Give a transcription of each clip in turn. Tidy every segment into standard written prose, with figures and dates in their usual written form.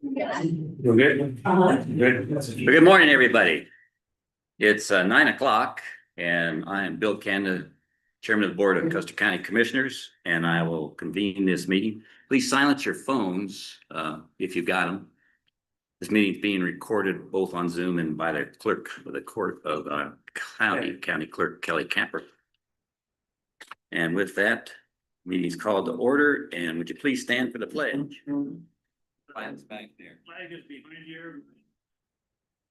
You're good? Good. Well, good morning, everybody. It's 9 o'clock and I am Bill Canada, Chairman of the Board of Custer County Commissioners, and I will convene this meeting. Please silence your phones if you've got them. This meeting is being recorded both on Zoom and by the clerk of the court of County Clerk Kelly Camper. And with that, meeting is called to order, and would you please stand for the pledge? Flag's back there. Flag is behind you.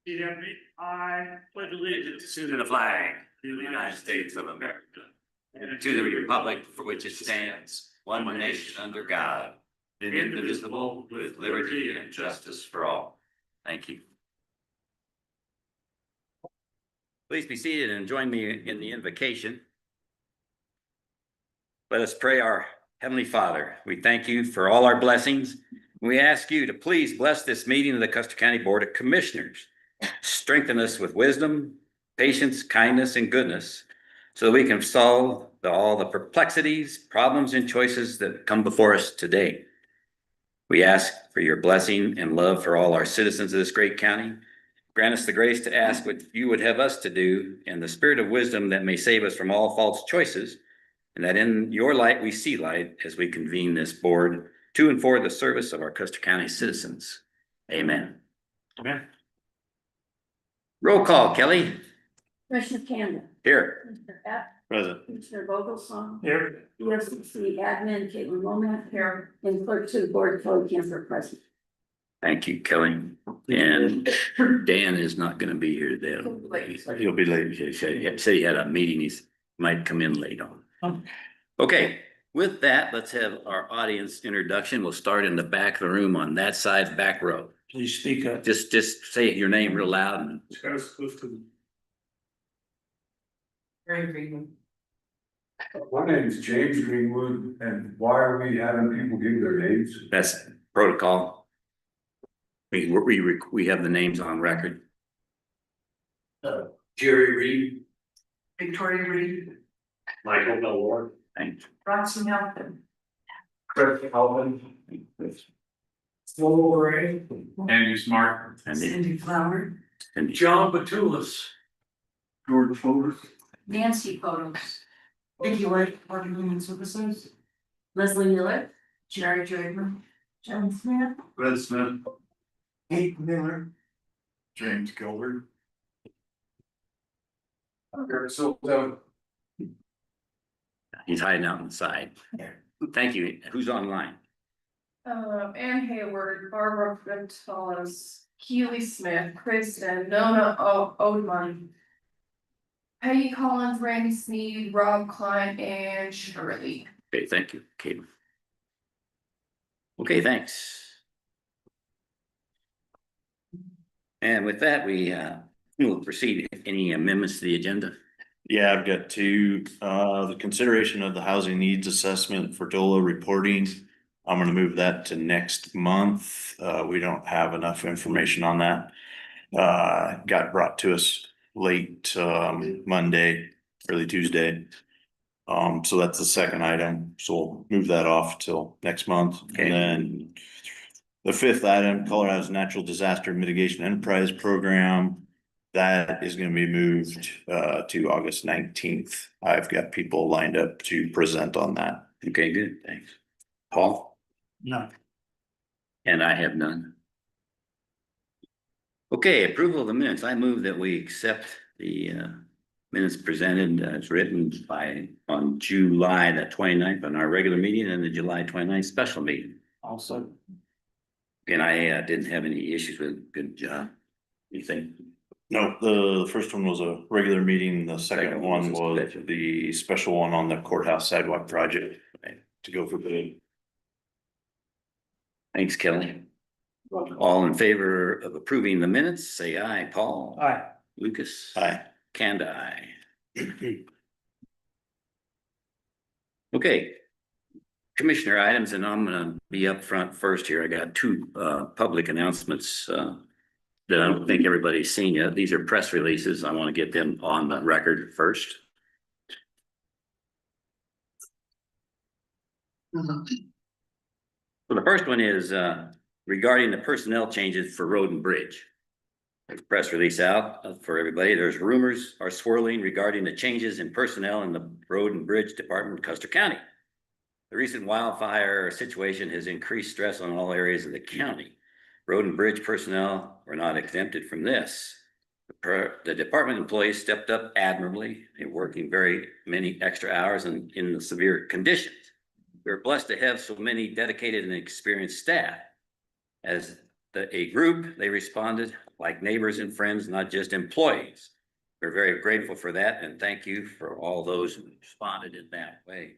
Repeat after me. I pledge allegiance To the flag of the United States of America, and to the republic for which it stands, one nation under God, indivisible, with liberty and justice for all. Thank you. Please be seated and join me in the invocation. Let us pray. Our Heavenly Father, we thank you for all our blessings. We ask you to please bless this meeting of the Custer County Board of Commissioners. Strengthen us with wisdom, patience, kindness, and goodness, so that we can solve all the perplexities, problems, and choices that come before us today. We ask for your blessing and love for all our citizens of this great county. Grant us the grace to ask what you would have us to do, and the spirit of wisdom that may save us from all false choices, and that in your light we see light as we convene this board to and for the service of our Custer County citizens. Amen. Amen. Roll call, Kelly. Commissioner Canada. Here. Commissioner F. Present. Commissioner Vogelsong. Here. BOCC admin Caitlin Womack here, and clerk to the board Kelly Camper present. Thank you, Kelly. And Dan is not going to be here today. He'll be late. He said he had a meeting. He might come in late on. Okay, with that, let's have our audience introduction. We'll start in the back of the room on that side, back row. Please speak up. Just say your name real loud. And My name is James Greenwood, and why are we having people give their names? that's protocol. We have the names on record. Jerry Reed. Victoria Reed, Michael Millward. Thanks. Bronson Melton, Chris Calvin. Flo Ray. Andy Smart. And Cindy Flower, John Batulis. George Fodor. Nancy Photos. Vicky White, Water Human Services, Leslie Miller. Jerry Draper, John Smith, Red Smith. Kate Miller, James Gilbert. Eric Silverstone. he's hiding out on the side. Thank you. Who's online? Ann Hayward, Barbara Frentolas, Keely Smith, Kristen, Nona Odman, Peggy Collins, Randy Sneed, Rob Klein, and Shirley. Okay, thank you, Caitlin. Okay, thanks. And with that, we will proceed. Any amendments to the agenda? Yeah, I've got two, the consideration of the housing needs assessment for DOLA reporting. I'm gonna move that to next month. We don't have enough information on that. Got brought to us late, Monday, early Tuesday. So that's the second item, so we'll move that off till next month. Okay. And then the fifth item, Colorado's Natural Disaster Mitigation Enterprise Program. That is gonna be moved to August 19th. I've got people lined up to present on that. Okay, good, thanks. Paul? No. And I have none. Okay, approval of the minutes. I move that we accept the minutes presented as written on July the 29th on our regular meeting and the July 29th special meeting. Also. And I didn't have any issues with. Good job. You think? No, the first one was a regular meeting, the second one was special. the special one on the courthouse sidewalk project to go for bid. Thanks, Kelly. All in favor of approving the minutes, say aye. Paul? Aye. Lucas? Aye. Kanda, aye. Okay. Commissioner items, and I'm gonna be up front first here. I got two public announcements that I don't think everybody's seen yet. These are press releases. I want to get them on the record first. So the first one is regarding the personnel changes for road and bridge. There's a press release out for everybody. There's rumors are swirling regarding the changes in personnel in the road and bridge department of Custer County. The recent wildfire situation has increased stress on all areas of the county. Road and bridge personnel were not exempted from this. The department employees stepped up admirably in working very many extra hours in the severe conditions. We're blessed to have so many dedicated and experienced staff. As a group, they responded like neighbors and friends, not just employees. We're very grateful for that, and thank you for all those who responded in that way.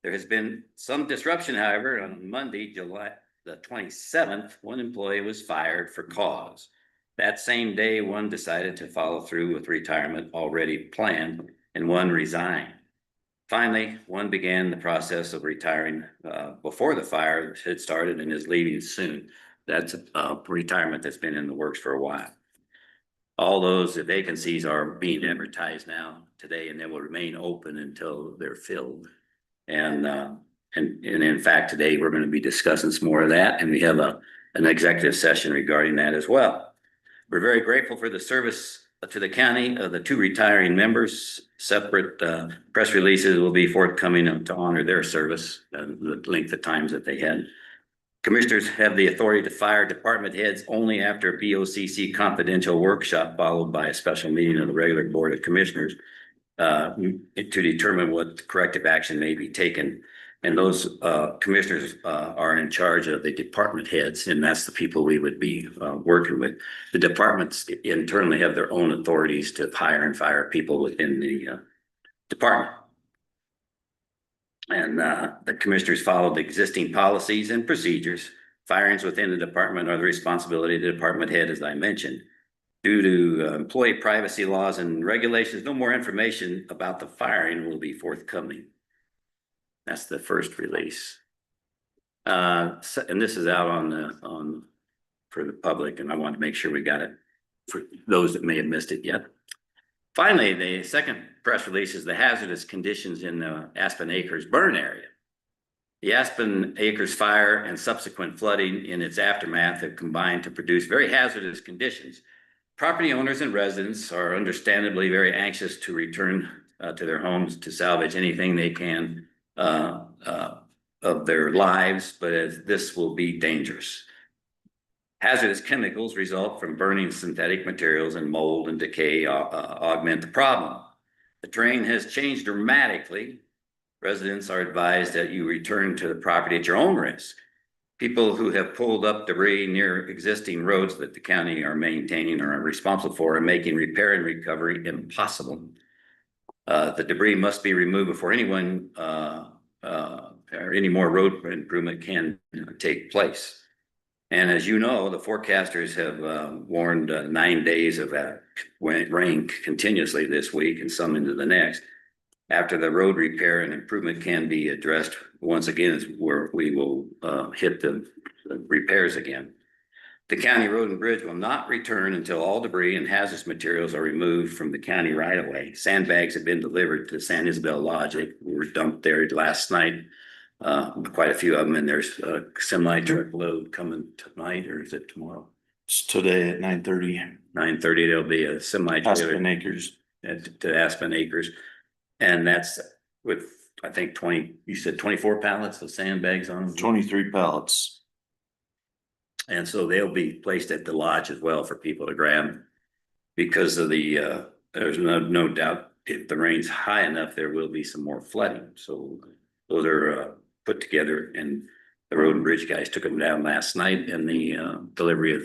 There has been some disruption, however. On Monday, July the 27th, one employee was fired for cause. That same day, one decided to follow through with retirement already planned, and one resigned. Finally, one began the process of retiring before the fire had started and is leaving soon. That's a retirement that's been in the works for a while. All those vacancies are being advertised now today, and they will remain open until they're filled. And in fact, today we're going to be discussing some more of that, and we have an executive session regarding that as well. We're very grateful for the service to the county of the two retiring members. Separate press releases will be forthcoming to honor their service and the length of times that they had. Commissioners have the authority to fire department heads only after a BOCC confidential workshop followed by a special meeting of the regular Board of Commissioners to determine what corrective action may be taken. And those commissioners are in charge of the department heads, and that's the people we would be working with. The departments internally have their own authorities to hire and fire people within the department. And the commissioners followed existing policies and procedures. Firings within the department are the responsibility of the department head, as I mentioned. Due to employee privacy laws and regulations, no more information about the firing will be forthcoming. That's the first release. And this is out on for the public, and I want to make sure we got it for those that may have missed it yet. Finally, the second press release is the hazardous conditions in the Aspen Acres burn area. The Aspen Acres fire and subsequent flooding in its aftermath have combined to produce very hazardous conditions. Property owners and residents are understandably very anxious to return to their homes to salvage anything they can of their lives, but as this will be dangerous. Hazardous chemicals result from burning synthetic materials, and mold and decay augment the problem. The terrain has changed dramatically. Residents are advised that you return to the property at your own risk. People who have pulled up debris near existing roads that the county are maintaining or are responsible for are making repair and recovery impossible. The debris must be removed before anyone or any more road improvement can take place. And as you know, the forecasters have warned 9 days of rain continuously this week and some into the next. After the road repair and improvement can be addressed, once again is where we will hit the repairs again. The county road and bridge will not return until all debris and hazardous materials are removed from the county right of way. Sandbags have been delivered to San Isabel Lodge. They were dumped there last night. Quite a few of them, and there's a semi truck load coming tonight, or is it tomorrow? It's today at 9:30. 9:30, there'll be a semi Aspen Acres. to Aspen Acres. And that's with, I think, 20, you said 24 pallets of sandbags on them? 23 pallets. And so they'll be placed at the lodge as well for people to grab. Because of the, there's no doubt if the rain's high enough, there will be some more flooding. So those are put together, and the road and bridge guys took them down last night, and the delivery of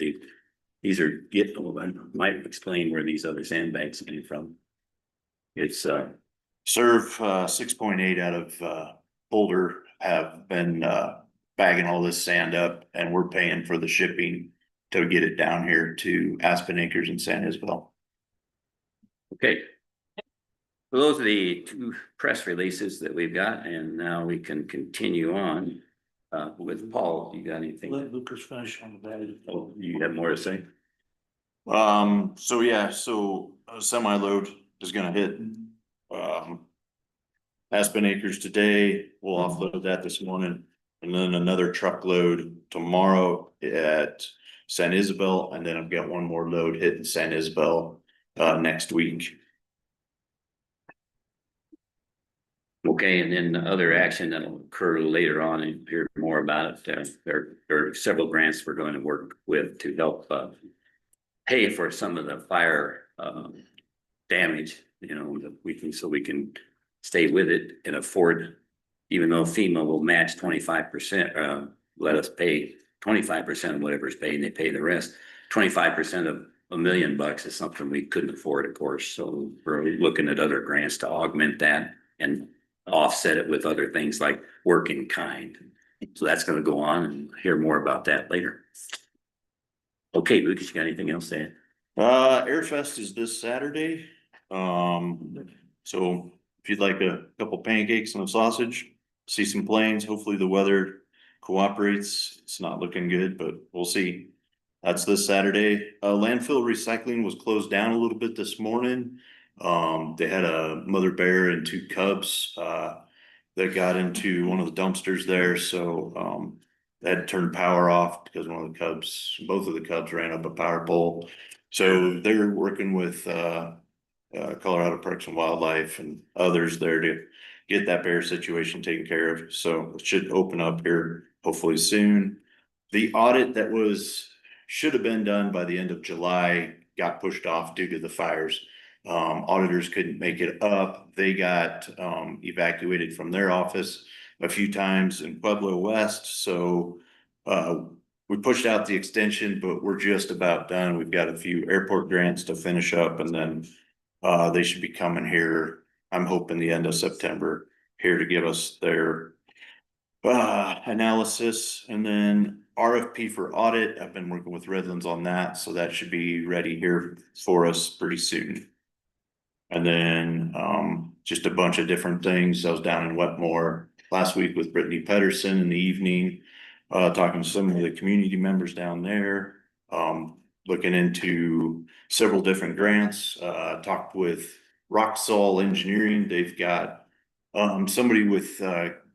these are I might explain where these other sandbags came from. It's Serve 6.8 out of Boulder have been bagging all this sand up, and we're paying for the shipping to get it down here to Aspen Acres and San Isabel. okay. So those are the two press releases that we've got, and now we can continue on with Paul. You got anything? Let Lucas finish on the bed. Oh, you have more to say? So yeah, so a semi load is gonna hit Aspen Acres today. We'll offload that this morning, and then another truckload tomorrow at San Isabel, and then I've got one more load hitting San Isabel next week. Okay, and then the other action that'll occur later on, and you'll hear more about it. There are several grants we're going to work with to help pay for some of the fire damage, you know, that we can, so we can stay with it and afford, even though FEMA will match 25%, let us pay 25% of whatever's paid, and they pay the rest. 25% of $1 million is something we couldn't afford, of course, so we're looking at other grants to augment that and offset it with other things like work in kind. So that's gonna go on, and hear more about that later. Okay, Lucas, you got anything else to add? Airfest is this Saturday. So if you'd like a couple pancakes and a sausage, see some planes, hopefully the weather cooperates. It's not looking good, but we'll see. That's this Saturday. Landfill recycling was closed down a little bit this morning. They had a mother bear and two cubs, that got into one of the dumpsters there, so, they had to turn power off because both of the cubs ran up a power pole. So they're working with, Colorado Parks and Wildlife and others there to get that bear situation taken care of. So it should open up here hopefully soon. The audit that should have been done by the end of July got pushed off due to the fires. Auditors couldn't make it up. They got evacuated from their office a few times in Pueblo West. So we pushed out the extension, but we're just about done. We've got a few airport grants to finish up, and then they should be coming here. I'm hoping the end of September here to give us their analysis, and then RFP for audit. I've been working with Redlands on that, so that should be ready here for us pretty soon. And then just a bunch of different things. I was down in Wetmore last week with Brittany Pedersen in the evening, talking to some of the community members down there, looking into several different grants. Talked with Roxol Engineering. They've got somebody with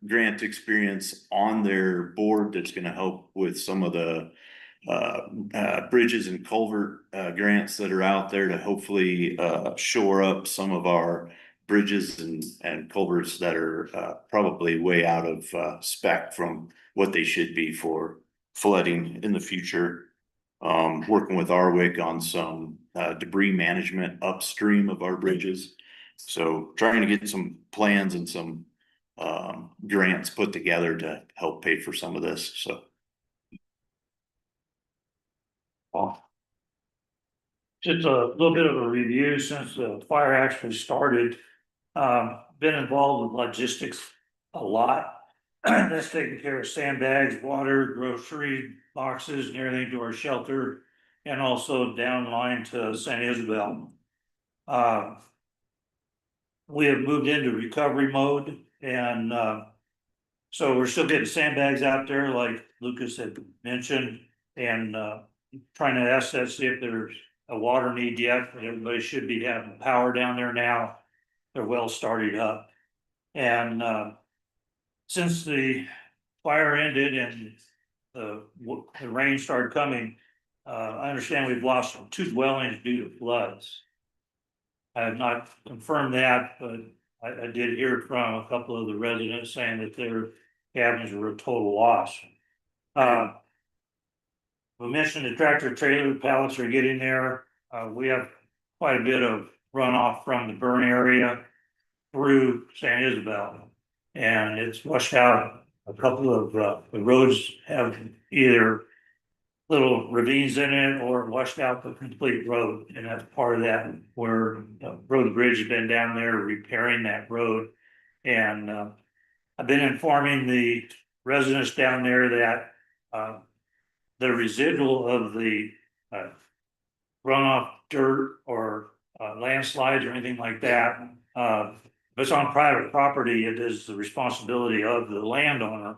grant experience on their board that's going to help with some of the bridges and culvert grants that are out there to hopefully shore up some of our bridges and culverts that are probably way out of spec from what they should be for flooding in the future. Working with Arwick on some debris management upstream of our bridges. So trying to get some plans and some grants put together to help pay for some of this, so. Just a little bit of a review since the fire actually started. Been involved with logistics a lot. That's taking care of sandbags, water, grocery boxes and everything to our shelter, and also downline to San Isabel. We have moved into recovery mode, and so we're still getting sandbags out there like Lucas had mentioned, and trying to assess, see if there's a water need yet, but everybody should be having power down there now. They're well started up. And since the fire ended and the rain started coming, I understand we've lost 2 dwellings due to floods. I have not confirmed that, but I did hear from a couple of the residents saying that their cabins were a total loss. We mentioned the tractor trailer pallets are getting there. We have quite a bit of runoff from the burn area through San Isabel. And it's washed out a couple of, the roads have either little ravines in it or washed out the complete road. And that's part of that where Road and Bridge has been down there repairing that road. And I've been informing the residents down there that the residual of the runoff dirt or landslides or anything like that, if it's on private property, it is the responsibility of the landowner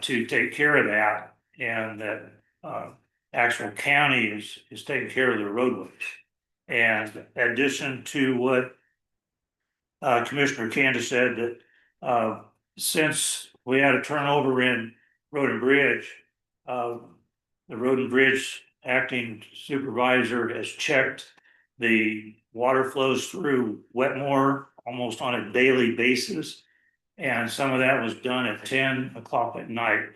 to take care of that, and that actual county is taking care of the roadways. And in addition to what Commissioner Candace said, that since we had a turnover in Road and Bridge. The Road and Bridge acting supervisor has checked the water flows through Wetmore almost on a daily basis. And some of that was done at 10 o'clock at night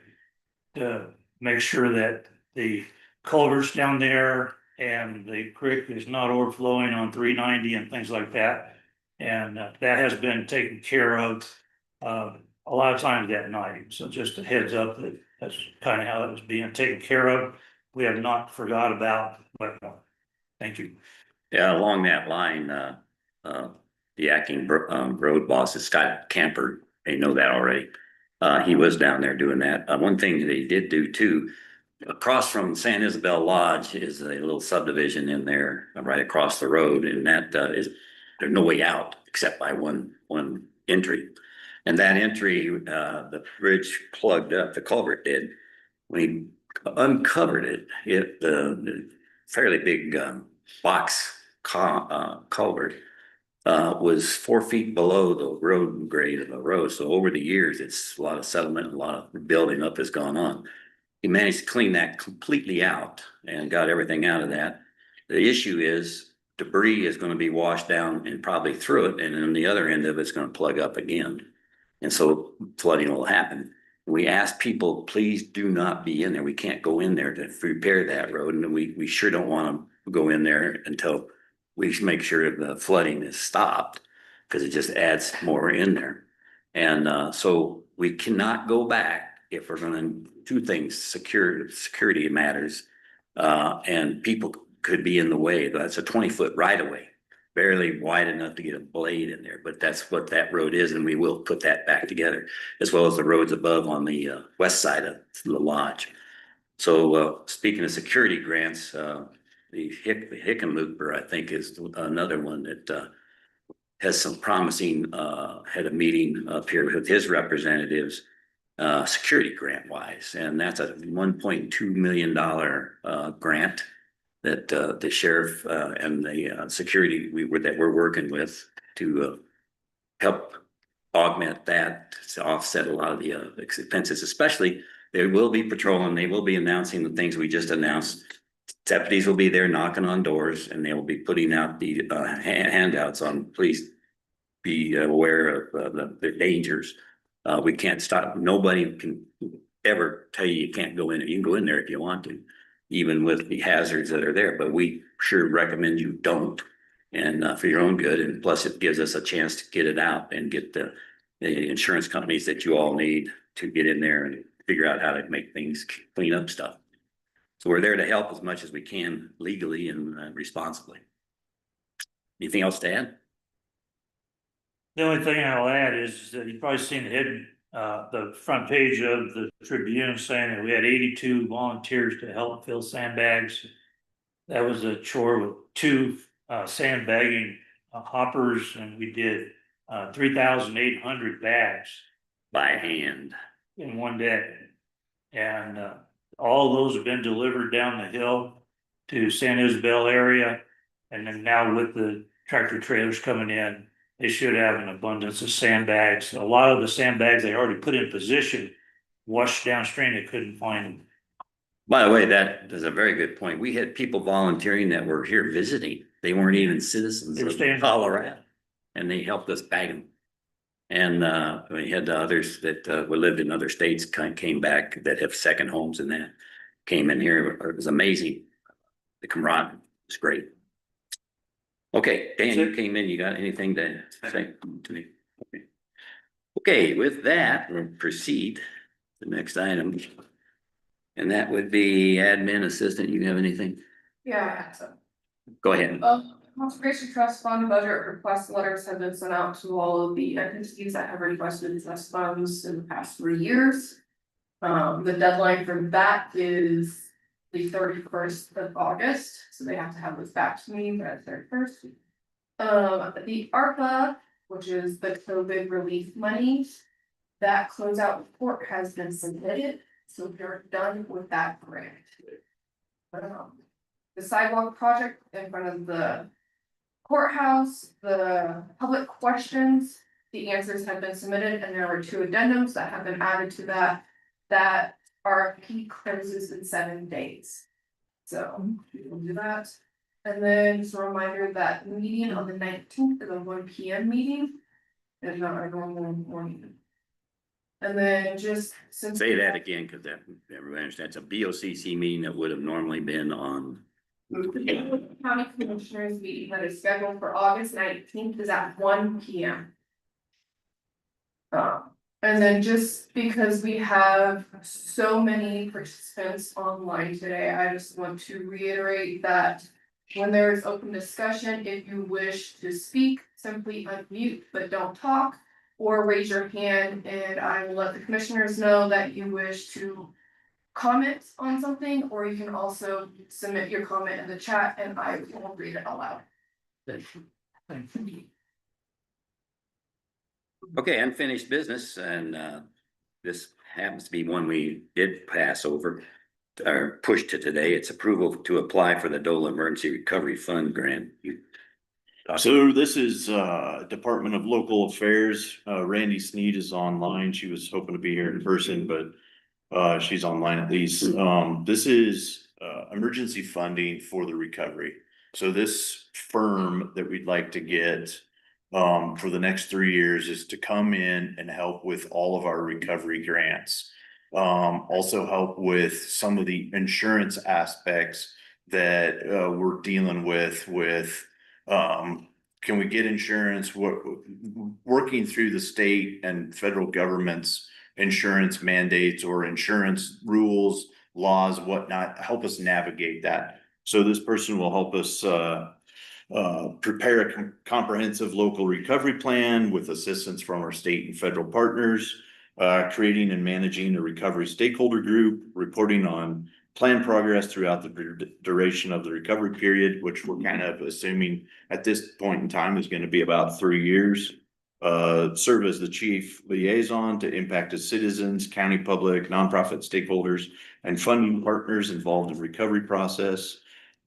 to make sure that the culverts down there and the creek is not overflowing on 390 and things like that. And that has been taken care of a lot of times that night. So just a heads up that that's kind of how it was being taken care of. We have not forgot about Wetmore. Thank you. Yeah, along that line, the acting road boss is Scott Camper. They know that already. He was down there doing that. One thing that he did do too, across from San Isabel Lodge is a little subdivision in there, right across the road, and that is there's no way out except by one entry. And that entry, the bridge plugged up, the culvert did. When he uncovered it, the fairly big box culvert was 4 feet below the road grade of the road. So over the years, it's a lot of settlement, a lot of building up has gone on. He managed to clean that completely out and got everything out of that. The issue is debris is going to be washed down and probably through it, and then the other end of it's going to plug up again. And so flooding will happen. We ask people, please do not be in there. We can't go in there to repair that road, and we sure don't want to go in there until we make sure the flooding is stopped, because it just adds more in there. And so we cannot go back if we're going to do things, security matters, and people could be in the way. That's a 20-foot right of way, barely wide enough to get a blade in there, but that's what that road is, and we will put that back together, as well as the roads above on the west side of the lodge. So speaking of security grants, the Hickenlooper, I think, is another one that has some promising, had a meeting up here with his representatives, security grant wise, and that's a $1.2 million grant that the sheriff and the security that we're working with to help augment that, to offset a lot of the expenses. Especially, they will be patrolling, they will be announcing the things we just announced. Deputies will be there knocking on doors, and they will be putting out the handouts on please be aware of the dangers. We can't stop. Nobody can ever tell you can't go in. You can go in there if you want to, even with the hazards that are there, but we sure recommend you don't, and for your own good. And plus it gives us a chance to get it out and get the insurance companies that you all need to get in there and figure out how to make things, clean up stuff. So we're there to help as much as we can legally and responsibly. Anything else to add? The only thing I'll add is that you've probably seen the front page of the Tribune saying that we had 82 volunteers to help fill sandbags. That was a chore with 2 sandbagging hoppers, and we did 3,800 bags By hand. in one day. And all those have been delivered down the hill to San Isabel area. And then now with the tractor trailers coming in, they should have an abundance of sandbags. A lot of the sandbags they already put in position washed downstream, they couldn't find them. By the way, that is a very good point. We had people volunteering that were here visiting. They weren't even citizens They were of staying- Colorado, and they helped us bag them. And we had others that lived in other states came back that have second homes and that came in here. It was amazing. The camaraderie was great. Okay, Dan, you came in. You got anything to say to me? Okay, with that, we'll proceed to the next item. And that would be admin assistant. You have anything? Yeah, so. Go ahead. Conservation Trust Fund budget request letters have been sent out to all of the entities that have requested trust funds in the past 3 years. The deadline for that is the 31st of August, so they have to have this back to me by the 31st. The ARPA, which is the COVID relief money, that closeout report has been submitted, so you're done with that grant. The sidewalk project in front of the courthouse, the public questions, the answers have been submitted and there were 2 addendums that have been added to that. That RFP closes in 7 days. So we will do that. And then just a reminder that the meeting on the 19th is a 1 PM meeting. It's not our normal morning. And then just since. Say that again, because that, everybody understands, a BOCC meeting that would have normally been on. County Commissioners meeting that is scheduled for August 19th is at 1 PM. And then just because we have so many participants online today, I just want to reiterate that. When there is open discussion, if you wish to speak, simply unmute, but don't talk. Or raise your hand and I will let the commissioners know that you wish to comment on something, or you can also submit your comment in the chat and I will read it aloud. Okay, unfinished business, and this happens to be one we did pass over. Or push to today. It's approval to apply for the DOLA Emergency Recovery Fund grant. So this is Department of Local Affairs. Randy Sneed is online. She was hoping to be here in person, but she's online at least. This is emergency funding for the recovery. So this firm that we'd like to get for the next 3 years is to come in and help with all of our recovery grants. Also help with some of the insurance aspects that we're dealing with can we get insurance, working through the state and federal government's insurance mandates or insurance rules, laws, whatnot, help us navigate that. So this person will help us prepare a comprehensive local recovery plan with assistance from our state and federal partners. Creating and managing a recovery stakeholder group, reporting on plan progress throughout the duration of the recovery period, which we're kind of assuming at this point in time is going to be about 3 years. Serve as the chief liaison to impacted citizens, county public, nonprofit stakeholders, and funding partners involved in the recovery process.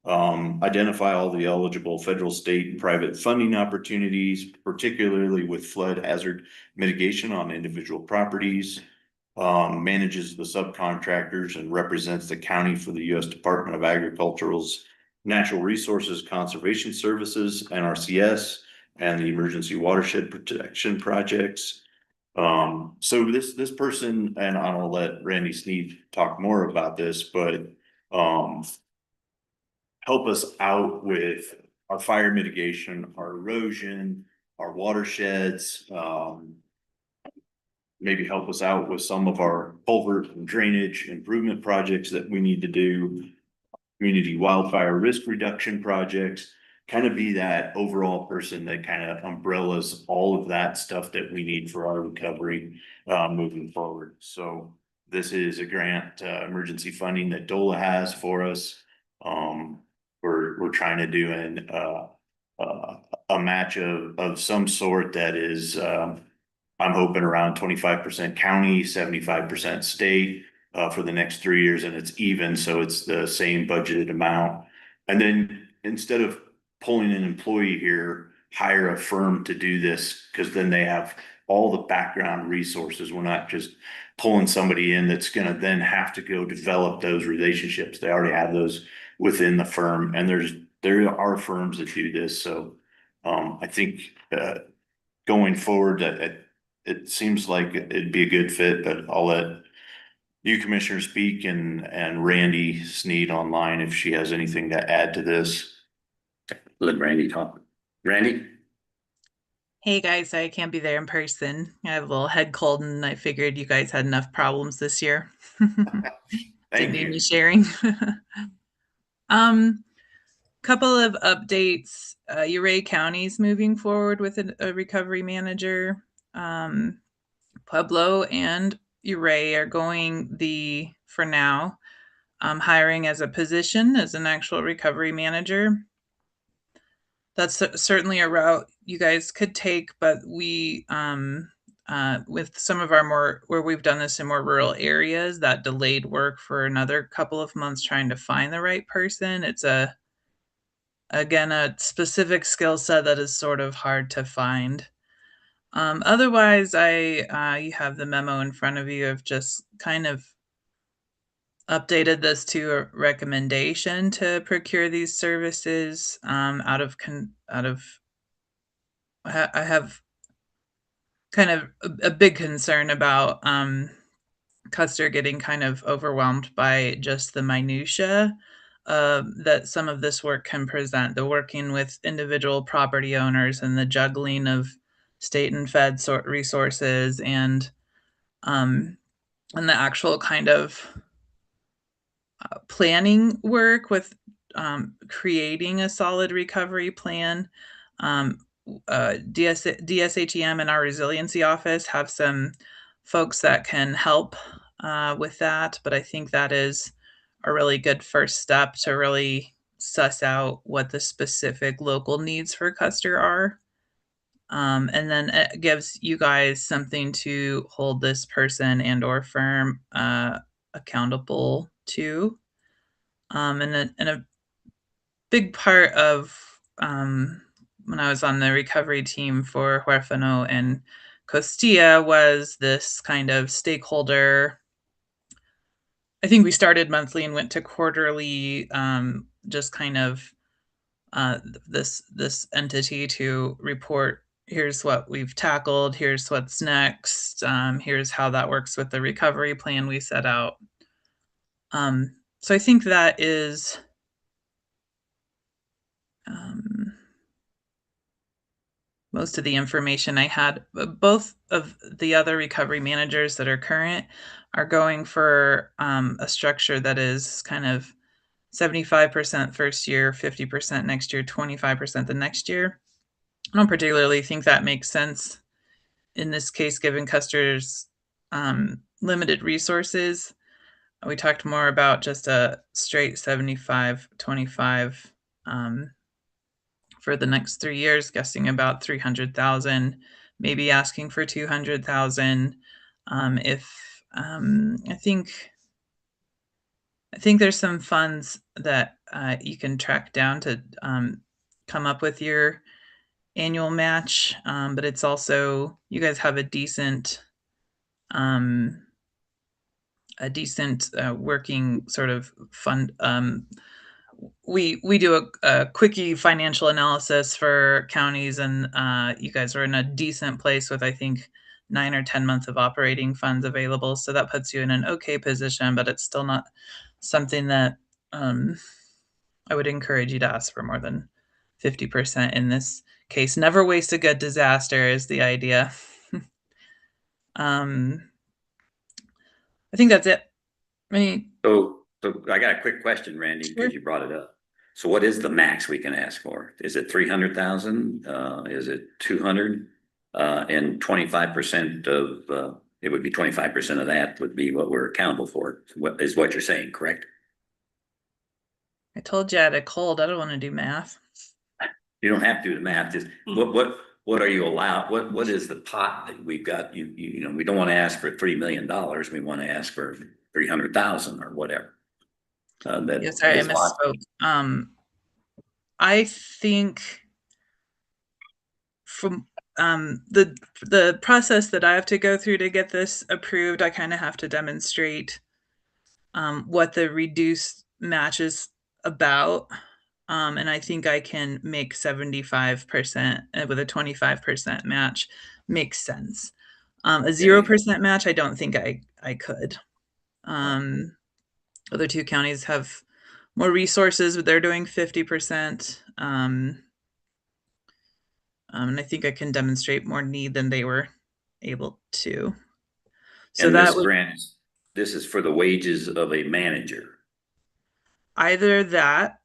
Identify all the eligible federal, state, and private funding opportunities, particularly with flood hazard mitigation on individual properties. Manages the subcontractors and represents the county for the U.S. Department of Agricultural's Natural Resources Conservation Services, NRCS, and the Emergency Watershed Protection Projects. So this person, and I'll let Randy Sneed talk more about this, but help us out with our fire mitigation, our erosion, our watersheds, maybe help us out with some of our culvert and drainage improvement projects that we need to do, community wildfire risk reduction projects, kind of be that overall person that kind of umbrellas all of that stuff that we need for our recovery moving forward. So this is a grant emergency funding that DOLA has for us. We're trying to do a match of some sort that is I'm hoping around 25% county, 75% state for the next 3 years, and it's even, so it's the same budgeted amount. And then instead of pulling an employee here, hire a firm to do this, because then they have all the background resources. We're not just pulling somebody in that's going to then have to go develop those relationships. They already have those within the firm, and there are firms that do this. So I think going forward, it seems like it'd be a good fit, but I'll let you commissioners speak and Randy Sneed online if she has anything to add to this. Let Randy talk. Randy? Hey guys, I can't be there in person. I have a little head cold and I figured you guys had enough problems this year. Didn't need me sharing. Couple of updates. Uray County's moving forward with a recovery manager. Pueblo and Uray are going for now, hiring as a position as an actual recovery manager. That's certainly a route you guys could take, but we, with some of our where we've done this in more rural areas, that delayed work for another couple of months trying to find the right person. It's again, a specific skill set that is sort of hard to find. Otherwise, you have the memo in front of you. I've just kind of updated this to a recommendation to procure these services, I have kind of a big concern about, Custer getting kind of overwhelmed by just the minutia that some of this work can present. The working with individual property owners and the juggling of state and fed resources um, and the actual kind of planning work with creating a solid recovery plan. DSHEM and our resiliency office have some folks that can help with that, but I think that is a really good first step to really suss out what the specific local needs for Custer are. And then it gives you guys something to hold this person and or firm accountable to. And a big part of when I was on the recovery team for Huerfano and Costilla was this kind of stakeholder. I think we started monthly and went to quarterly, just kind of this entity to report. Here's what we've tackled. Here's what's next. Here's how that works with the recovery plan we set out. So I think that is most of the information I had. Both of the other recovery managers that are current are going for a structure that is kind of 75% first year, 50% next year, 25% the next year. I don't particularly think that makes sense in this case, given Custer's limited resources. We talked more about just a straight 75-25 for the next 3 years, guessing about 300,000, maybe asking for 200,000. I think there's some funds that you can track down to come up with your annual match, but it's also, you guys have a decent working sort of fund. We do a quickie financial analysis for counties, and you guys are in a decent place with, I think, 9 or 10 months of operating funds available. So that puts you in an okay position, but it's still not something that I would encourage you to ask for more than 50% in this case. Never waste a good disaster is the idea. I think that's it. I mean, So I got a quick question, Randy, Sure. because you brought it up. So what is the max we can ask for? Is it 300,000? Is it 200? And 25% of, it would be 25% of that would be what we're accountable for, what is what you're saying, correct? I told you I had a cold. I don't want to do math. You don't have to do the math, just what are you allowed, what is the pot that we've got? You know, we don't want to ask for $3 million, we want to ask for 300,000 or whatever. That Yes, sorry, I is pot. misspoke. I think from the process that I have to go through to get this approved, I kind of have to demonstrate what the reduced match is about. And I think I can make 75% with a 25% match makes sense. A 0% match, I don't think I could. Other two counties have more resources, but they're doing 50%. And I think I can demonstrate more need than they were able to. So And that this would grant, this is for the wages of a manager. either that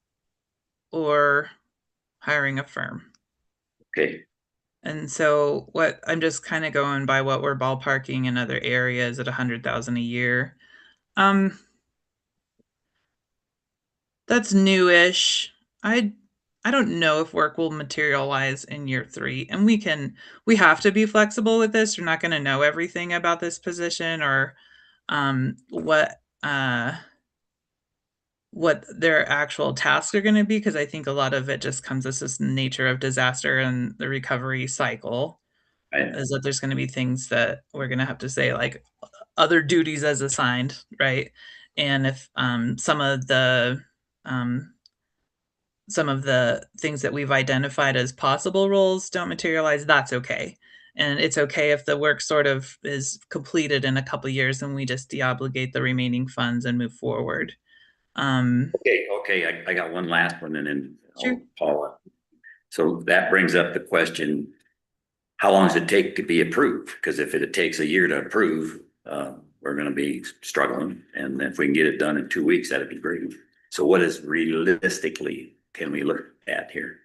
or hiring a firm. Okay, And so what I'm just kind of going by what we're ballparking in other areas at 100,000 a year. That's newish. I don't know if work will materialize in year 3, and we have to be flexible with this. You're not going to know everything about this position or what their actual tasks are going to be, because I think a lot of it just comes as this nature of disaster and the recovery cycle. Right. is that there's gonna be things that we're gonna have to say, like, other duties as assigned, right? And if, um, some of the things that we've identified as possible roles don't materialize, that's okay. And it's okay if the work sort of is completed in a couple years and we just deobligate the remaining funds and move forward. Um, Okay, I got one last one and then Sure. Paula. So that brings up the question, how long does it take to be approved? Because if it takes a year to approve, we're gonna be struggling. And if we can get it done in 2 weeks, that'd be great. So what is realistically can we look at here?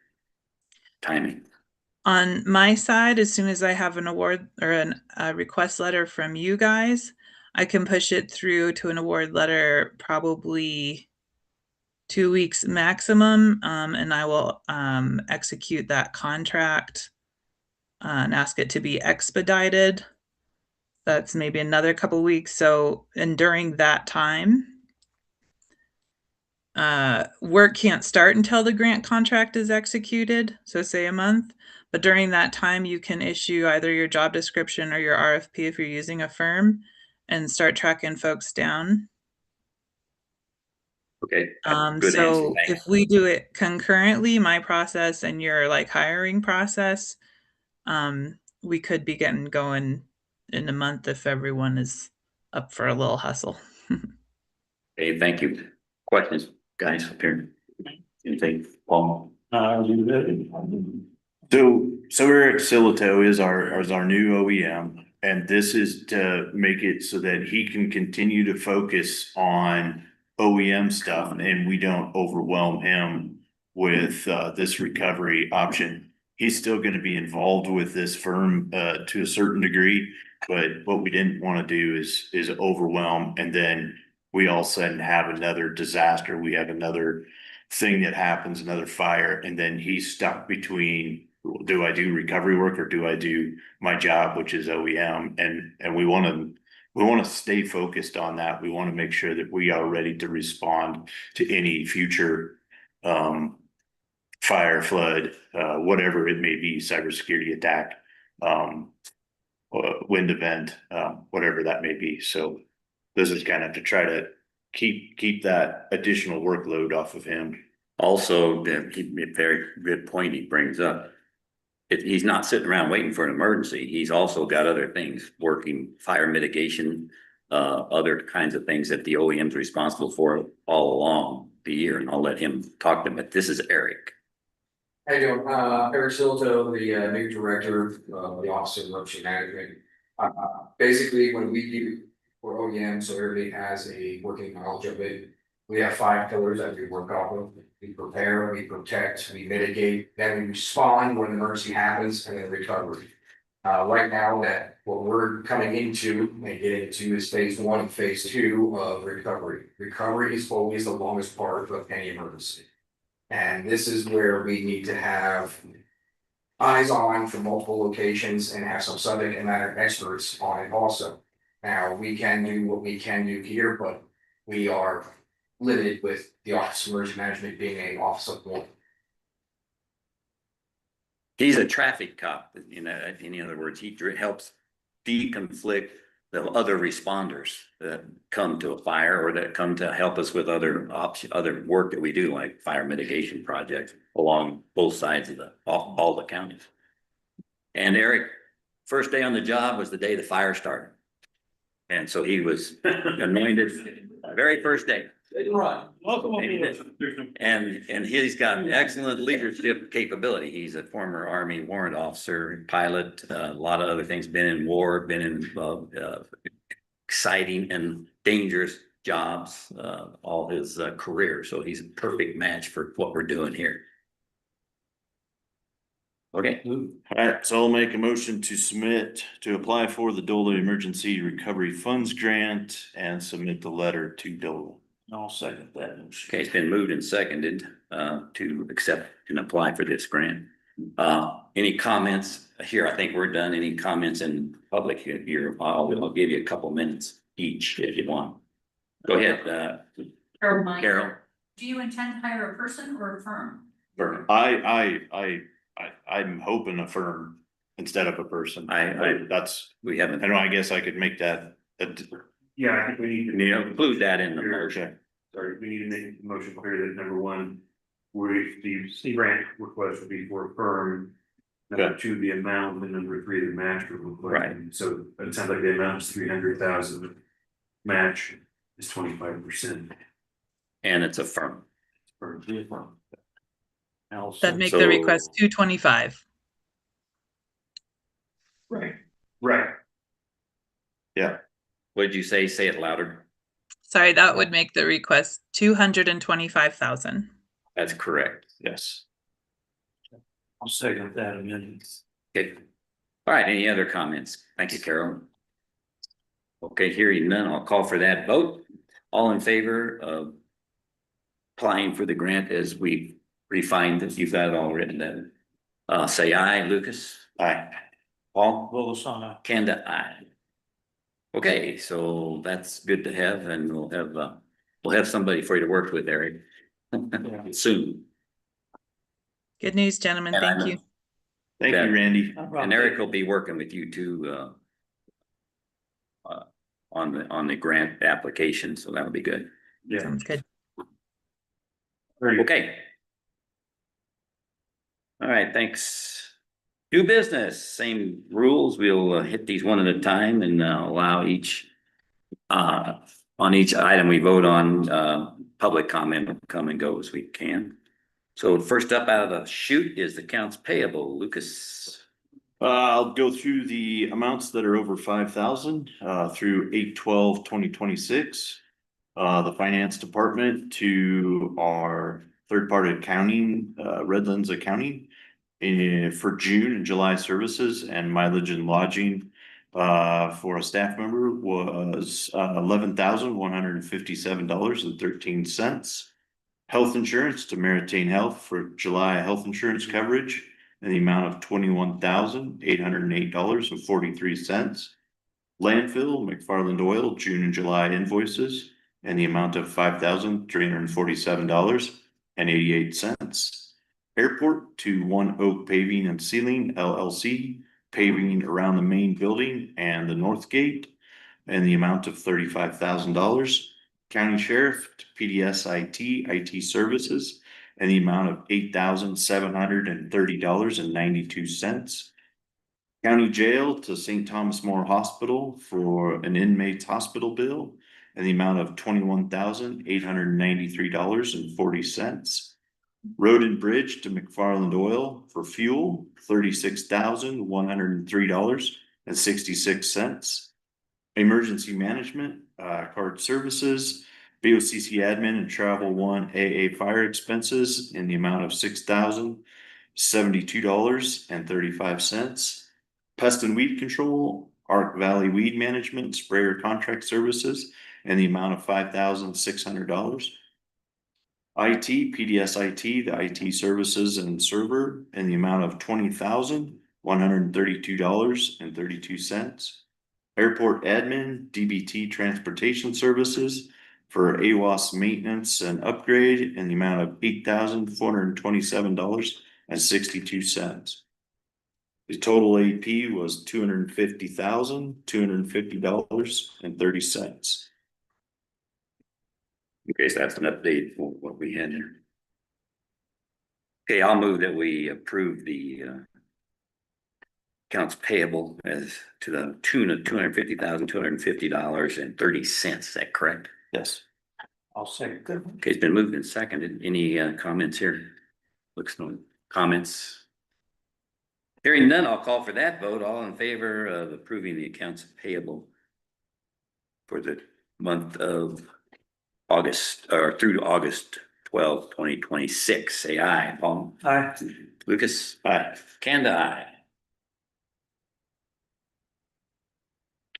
Timing. On my side, as soon as I have an award or a request letter from you guys, I can push it through to an award letter probably 2 weeks maximum, and I will, execute that contract, and ask it to be expedited. That's maybe another couple weeks, so and during that time, work can't start until the grant contract is executed, so say a month, but during that time, you can issue either your job description or your RFP if you're using a firm and start tracking folks down. Okay, good answer. So Thank if we do it concurrently, my process and your, like, hiring process, we could be getting going in a month if everyone is up for a little hustle. Okay, thank you. Questions, guys, up here? Anything, Paul? So Eric Silito is our new OEM, and this is to make it so that he can continue to focus on OEM stuff and we don't overwhelm him with this recovery option. He's still gonna be involved with this firm to a certain degree, but what we didn't want to do is overwhelm, and then we all of a sudden have another disaster. We have another thing that happens, another fire, and then he's stuck between, do I do recovery work or do I do my job, which is OEM? And we want to stay focused on that. We want to make sure that we are ready to respond to any future fire, flood, whatever it may be, cybersecurity attack, wind event, whatever that may be. So this is kind of to try to keep that additional workload off of him. Also, a very good point he brings up. He's not sitting around waiting for an emergency. He's also got other things working, fire mitigation, other kinds of things that the OEM's responsible for all along the year. And I'll let him talk to him, but this is Eric. How you doing? Eric Silto, the new director of the Office of Emergency Management. Basically, when we do for OEM, so everybody has a working knowledge of it. We have 5 pillars that we work off of. We prepare, we protect, we mitigate, then we respond when an emergency happens, and then recovery. Right now, that what we're coming into and getting into is phase 1 and phase 2 of recovery. Recovery is always the longest part of any emergency. And this is where we need to have eyes on from multiple locations and have some subject matter experts on it also. Now, we can do what we can do here, but we are limited with the Office of Emergency Management being an office of one. He's a traffic cop, in other words, he helps deconflict the other responders that come to a fire or that come to help us with other work that we do, like fire mitigation projects along both sides of all the counties. And Eric, first day on the job was the day the fire started. And so he was anointed very first day. And he's got excellent leadership capability. He's a former Army warrant officer, pilot, a lot of other things, been in war, been in exciting and dangerous jobs, all his career. So he's a perfect match for what we're doing here. Okay. All right, so I'll make a motion to apply for the DOLA Emergency Recovery Funds Grant and submit the letter to DOLA. I'll second that motion. Okay, it's been moved and seconded to accept and apply for this grant. Any comments here? I think we're done. Any comments in public here? I'll give you a couple minutes each if you want. Go ahead, Carol. Do you intend to hire a person or a firm? Vernon. I'm hoping a firm. instead of a person. I- That's, We haven't, I know, I guess I could make that, Yeah, I think we need you know, include that in the motion. okay, sorry, we need to make the motion clear that number one, the C grant request would be for a firm. Number two, the amount, and number three, the match request. Right. So it sounds like the amount is 300,000. Match is 25%. And it's a firm. For the firm. That'd make So- the request 225. Right. Right. yeah, What did you say? Say it louder. Sorry, that would make the request 225,000. That's correct. yes. I'll second that amendment. Okay. All right, any other comments? Thank you, Carol. Okay, hearing none, I'll call for that vote. All in favor of applying for the grant as we refined it, you've got it all written down. Say aye, Lucas. Aye. Paul? Volasana. Kanda, aye. Okay, so that's good to have, and we'll have somebody for you to work with, Eric. Soon. Good news, gentlemen. And Thank I'm- you. Thank Yeah. you, Randy. And Eric will be working with you too, on the grant application, so that'll be good. Yeah. Sounds good. Very good. Okay. All right, thanks. New business, same rules. We'll hit these one at a time and allow each on each item we vote on, public comment will come and go as we can. So first up out of the chute is the accounts payable. Lucas. I'll go through the amounts that are over 5,000 through 8/12/2026. The finance department to our third-party accounting, Redlands Accounting. For June and July services and mileage and lodging for a staff member was $11,157.13. Health insurance to Meritain Health for July health insurance coverage in the amount of $21,808.43. Landfill, McFarland Oil, June and July invoices in the amount of $5,347.88. Airport to One Oak Paving and Sealing LLC, paving around the main building and the north gate in the amount of $35,000. County Sheriff to PDS IT services in the amount of $8,730.92. County Jail to St. Thomas More Hospital for an inmate's hospital bill in the amount of $21,893.40. Road and Bridge to McFarland Oil for fuel, $36,103.66. Emergency Management, card services, BOCC admin and travel one AA fire expenses in the amount of $6,072.35. Pest and weed control, Arc Valley Weed Management sprayer contract services in the amount of $5,600. IT, PDS IT, the IT services and server in the amount of $20,132.32. Airport admin, DBT transportation services for AWAS maintenance and upgrade in the amount of $8,427.62. The total AP was $250,250.30. Okay, so that's an update for what we had here. Okay, I'll move that we approve the accounts payable as to the tune of $250,250.30. Is that correct? Yes. I'll second. Okay, it's been moved and seconded. Any comments here? Looks no comments. Hearing none, I'll call for that vote. All in favor of approving the accounts payable for the month of August, or through to August 12, 2026, say aye. Paul? Aye. Lucas? Aye. Kanda, aye.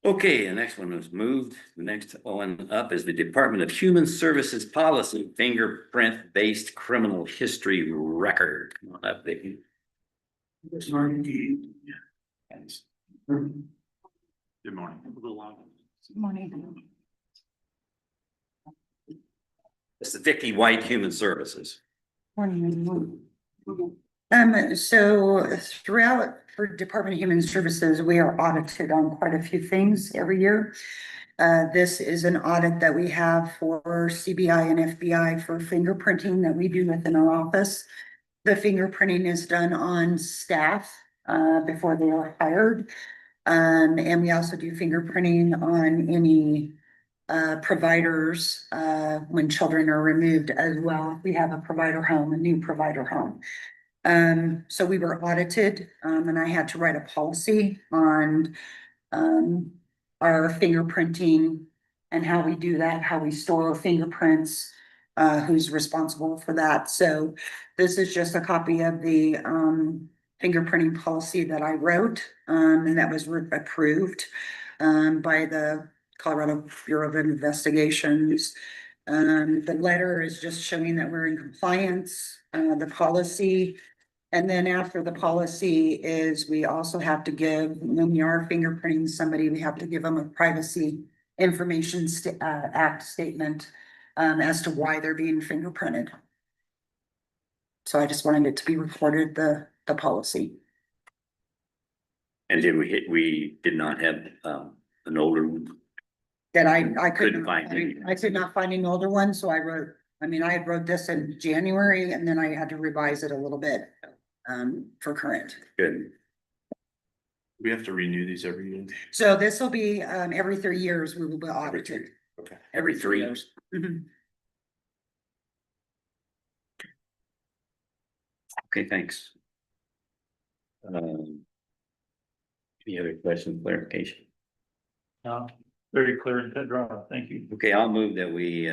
Okay, the next one was moved. The next one up is the Department of Human Services Policy, fingerprint-based criminal history record. Come on up, Vicki. Good morning. Morning. It's the Vicki White Human Services. Morning, everyone. So throughout for Department of Human Services, we are audited on quite a few things every year. This is an audit that we have for CBI and FBI for fingerprinting that we do within our office. The fingerprinting is done on staff, before they are hired. And we also do fingerprinting on any, providers, when children are removed as well. We have a provider home, a new provider home. So we were audited, and I had to write a policy on, our fingerprinting and how we do that, how we store fingerprints, who's responsible for that. So this is just a copy of the, fingerprinting policy that I wrote, and that was approved, by the Colorado Bureau of Investigations. The letter is just showing that we're in compliance, the policy. And then after the policy is we also have to give, when we are fingerprinting somebody, we have to give them a privacy information act statement, as to why they're being fingerprinted. So I just wanted it to be recorded, the policy. And we did not have, an older one. That I Couldn't couldn't find it. I could not find an older one, so I wrote this in January and then I had to revise it a little bit, for current. Good. We have to renew these every year. So this will be, every 3 years we will be audited. Okay. Every 3 years. Mhm. Okay, thanks. Any other questions, clarification? Very clear and cut draw. Thank you. Okay, I'll move that we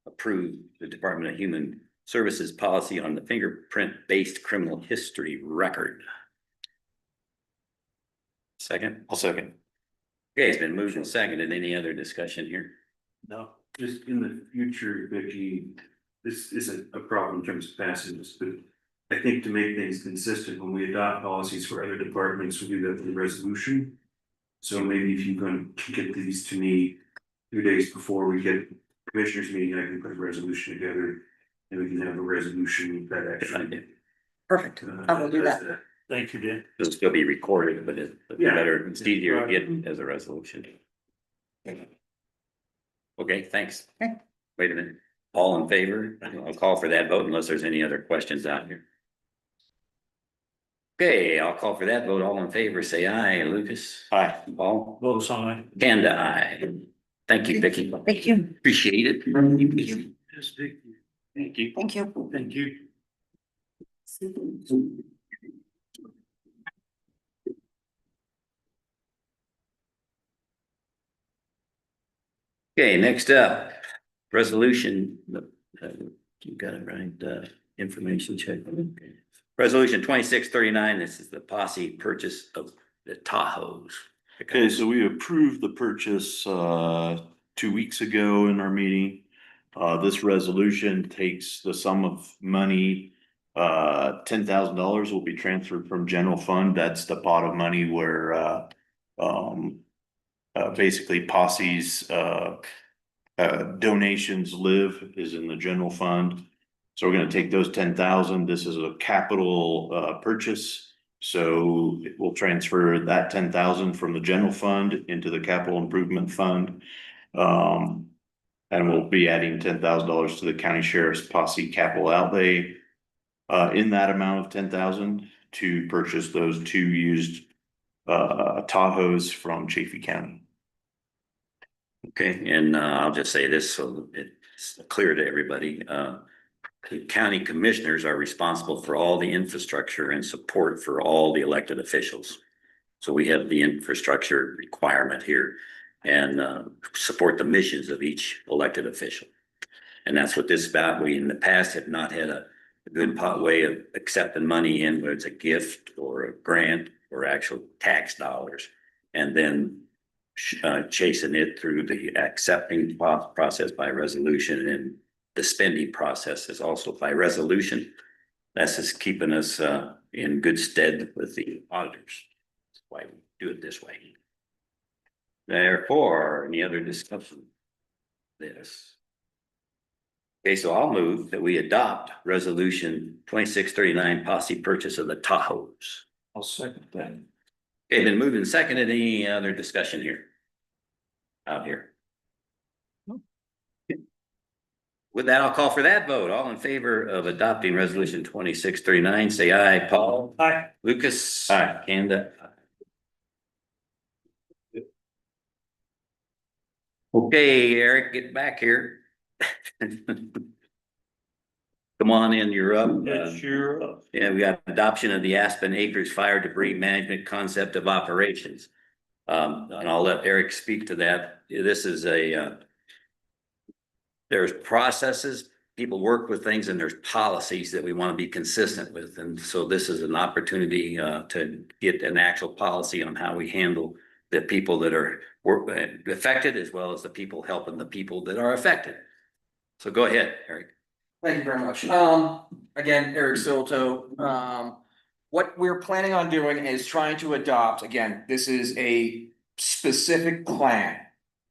approve the Department of Human Services policy on the fingerprint-based criminal history record. Second? I'll second. Okay, it's been moved and seconded. Any other discussion here? No, just in the future, Vicky, this isn't a problem in terms of passages, but I think to make things consistent, when we adopt policies for other departments, we do that through resolution. So maybe if you can get these to me 2 days before we get commissioners meeting, I can put a resolution together. And we can have a resolution that actually. Perfect. I will do does that. Thank you, Dan. It'll still be recorded, but it's Yeah. better, it's easier to get as a resolution. Okay, thanks. Okay. Wait a minute. All in favor? I'll call for that vote unless there's any other questions out here. Okay, I'll call for that vote. All in favor, say aye. Lucas? Aye. Paul? Both aye. Kanda, aye. Thank you, Vicky. Thank you. Appreciate it. Yes, Vicky. Thank you. Thank you. Thank you. Okay, next up, resolution, you got it right, information check. Okay. Resolution 2639, this is the posse purchase of the Tahoes. Okay, so we approved the purchase 2 weeks ago in our meeting. This resolution takes the sum of money. $10,000 will be transferred from general fund. That's the pot of money where basically posse's donations live is in the general fund. So we're gonna take those 10,000. This is a capital purchase. So we'll transfer that 10,000 from the general fund into the capital improvement fund. And we'll be adding $10,000 to the county sheriff's posse capital outlay. In that amount of 10,000 to purchase those 2 used Tahoes from Chaffey County. Okay, and I'll just say this so it's clear to everybody. The county commissioners are responsible for all the infrastructure and support for all the elected officials. So we have the infrastructure requirement here and support the missions of each elected official. And that's what this is about. We in the past have not had a good way of accepting money in, whether it's a gift or a grant or actual tax dollars. And then chasing it through the accepting process by resolution, and the spending process is also by resolution. That's just keeping us in good stead with the auditors. That's why we do it this way. Therefore, any other discussion? This. Okay, so I'll move that we adopt resolution 2639 posse purchase of the Tahoes. I'll second that. Okay, been moved and seconded. Any other discussion here? Out here? With that, I'll call for that vote. All in favor of adopting resolution 2639, say aye. Paul? Aye. Lucas? Aye. Kanda? Okay, Eric, get back here. Come on in, you're up. It's your, Yeah, we got adoption of the Aspen Acres Fire Debris Management Concept of Operations. And I'll let Eric speak to that. This is there's processes, people work with things, and there's policies that we want to be consistent with. And so this is an opportunity to get an actual policy on how we handle the people that are affected, as well as the people helping the people that are affected. So go ahead, Eric. Thank you very much. Again, Eric Silto. What we're planning on doing is trying to adopt, again, this is a specific plan.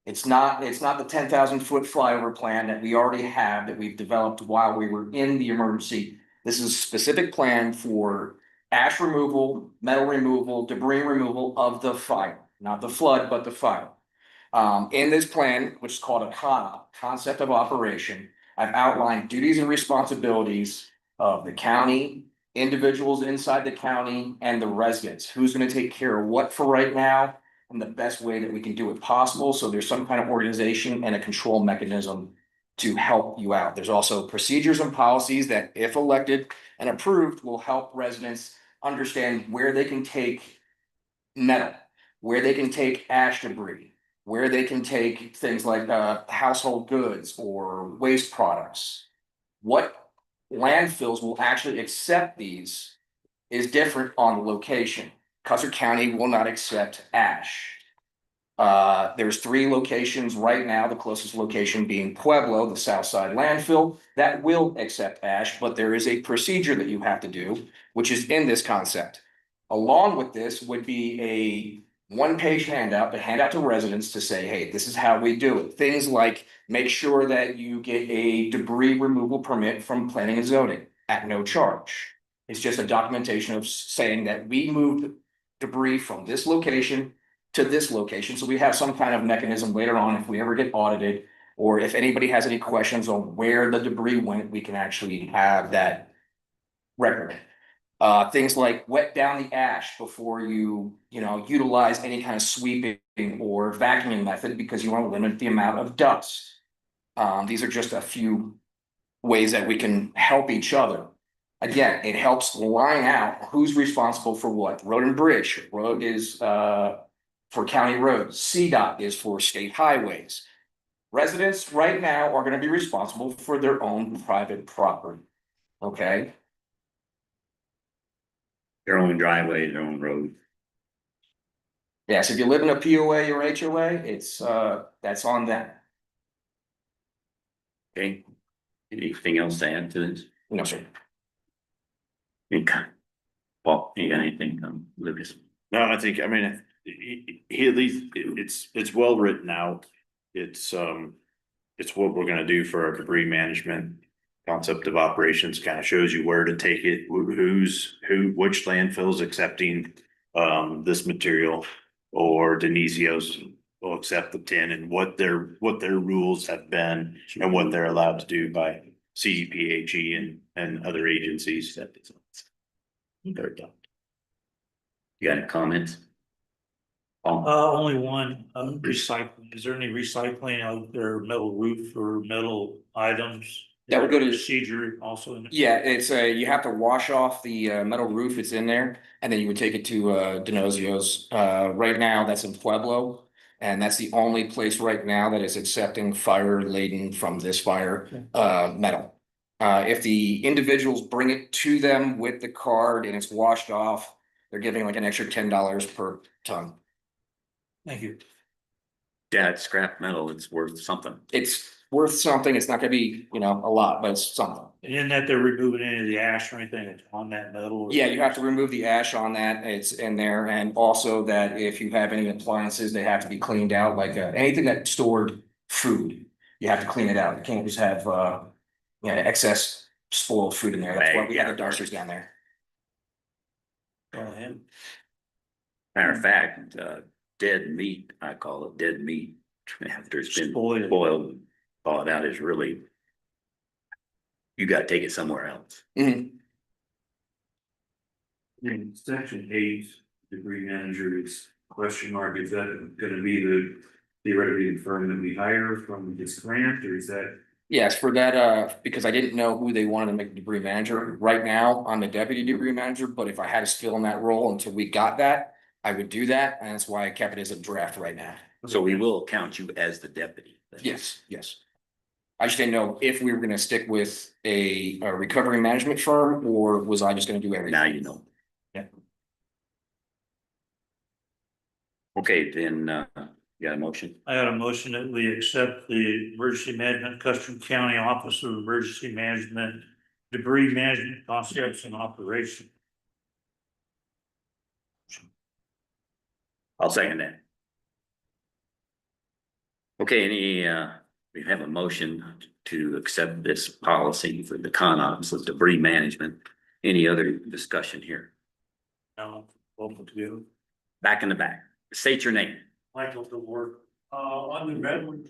It's not the 10,000-foot flyover plan that we already have, that we've developed while we were in the emergency. This is a specific plan for ash removal, metal removal, debris removal of the fire, not the flood, but the fire. In this plan, which is called a concept of operation, I've outlined duties and responsibilities of the county, individuals inside the county, and the residents. Who's gonna take care of what for right now, and the best way that we can do it possible, so there's some kind of organization and a control mechanism to help you out. There's also procedures and policies that, if elected and approved, will help residents understand where they can take metal, where they can take ash debris, where they can take things like household goods or waste products. What landfills will actually accept these is different on the location. Custer County will not accept ash. There's 3 locations right now, the closest location being Pueblo, the south side landfill, that will accept ash, but there is a procedure that you have to do, which is in this concept. Along with this would be a one-page handout to hand out to residents to say, hey, this is how we do it. Things like make sure that you get a debris removal permit from planning and zoning at no charge. It's just a documentation of saying that we moved debris from this location to this location. So we have some kind of mechanism later on if we ever get audited, or if anybody has any questions on where the debris went, we can actually have that record. Things like wet down the ash before you utilize any kind of sweeping or vacuuming method, because you want to limit the amount of dust. These are just a few ways that we can help each other. Again, it helps line out who's responsible for what. Road and bridge, road is for county roads, CDOT is for state highways. Residents right now are going to be responsible for their own private property. Okay. Their own driveway, their own road. Yes, if you live in a POA or HOA, it's that's on them. Okay. Anything else to add to this? No, sir. Okay. Paul, you got anything, Lucas? No, I think, I mean, he at least, it's well written out. It's what we're gonna do for our debris management. Concept of operations kind of shows you where to take it, which landfill's accepting this material, or Denisio's will accept the tin, and what their rules have been and what they're allowed to do by CDPHE and other agencies. They're done. You got any comments? only one, recycling. Is there any recycling out there, metal roof or metal items? That would go to- Procedure also in it? Yeah, it's you have to wash off the metal roof, it's in there, and then you would take it to Denosio's. Right now, that's in Pueblo, and that's the only place right now that is accepting fire laden from this fire metal. If the individuals bring it to them with the card and it's washed off, they're giving like an extra $10 per ton. Thank you. Yeah, it's scrap metal, it's worth something. It's worth something. It's not gonna be, a lot, but it's something. And in that they're removing any of the ash or anything that's on that metal? Or- Yeah, you have to remove the ash on that. It's in there. And also that if you have any appliances, they have to be cleaned out, like anything that stored food. You have to clean it out. You can't just have excess spoiled food in there. That's why Right, we yeah. have the darters down there. Go ahead. Matter of fact, dead meat, I call it dead meat, after it's been Spoiled. boiled, thawed out is really. You gotta take it somewhere else. Mhm. In section 8, debris manager is question mark, is that gonna be the theoretically the firm that we hire from this grant, or is that? Yes, for that, because I didn't know who they wanted to make debris manager. Right now, I'm the deputy debris manager, but if I had to fill in that role until we got that, I would do that, and that's why I kept it as a draft right now. So we will count you as the deputy. Yes, yes. I just didn't know if we were gonna stick with a recovery management firm, or was I just gonna do everything? Now you know. Yeah. Okay, then, you got a motion? I got a motion that we accept the emergency management, Custer County Office of Emergency Management, debris management concepts and operation. I'll second that. Okay, we have a motion to accept this policy for the ConOps of debris management. Any other discussion here? Now, open to you. Back in the back, state your name. Michael DeWard. On the Redwood,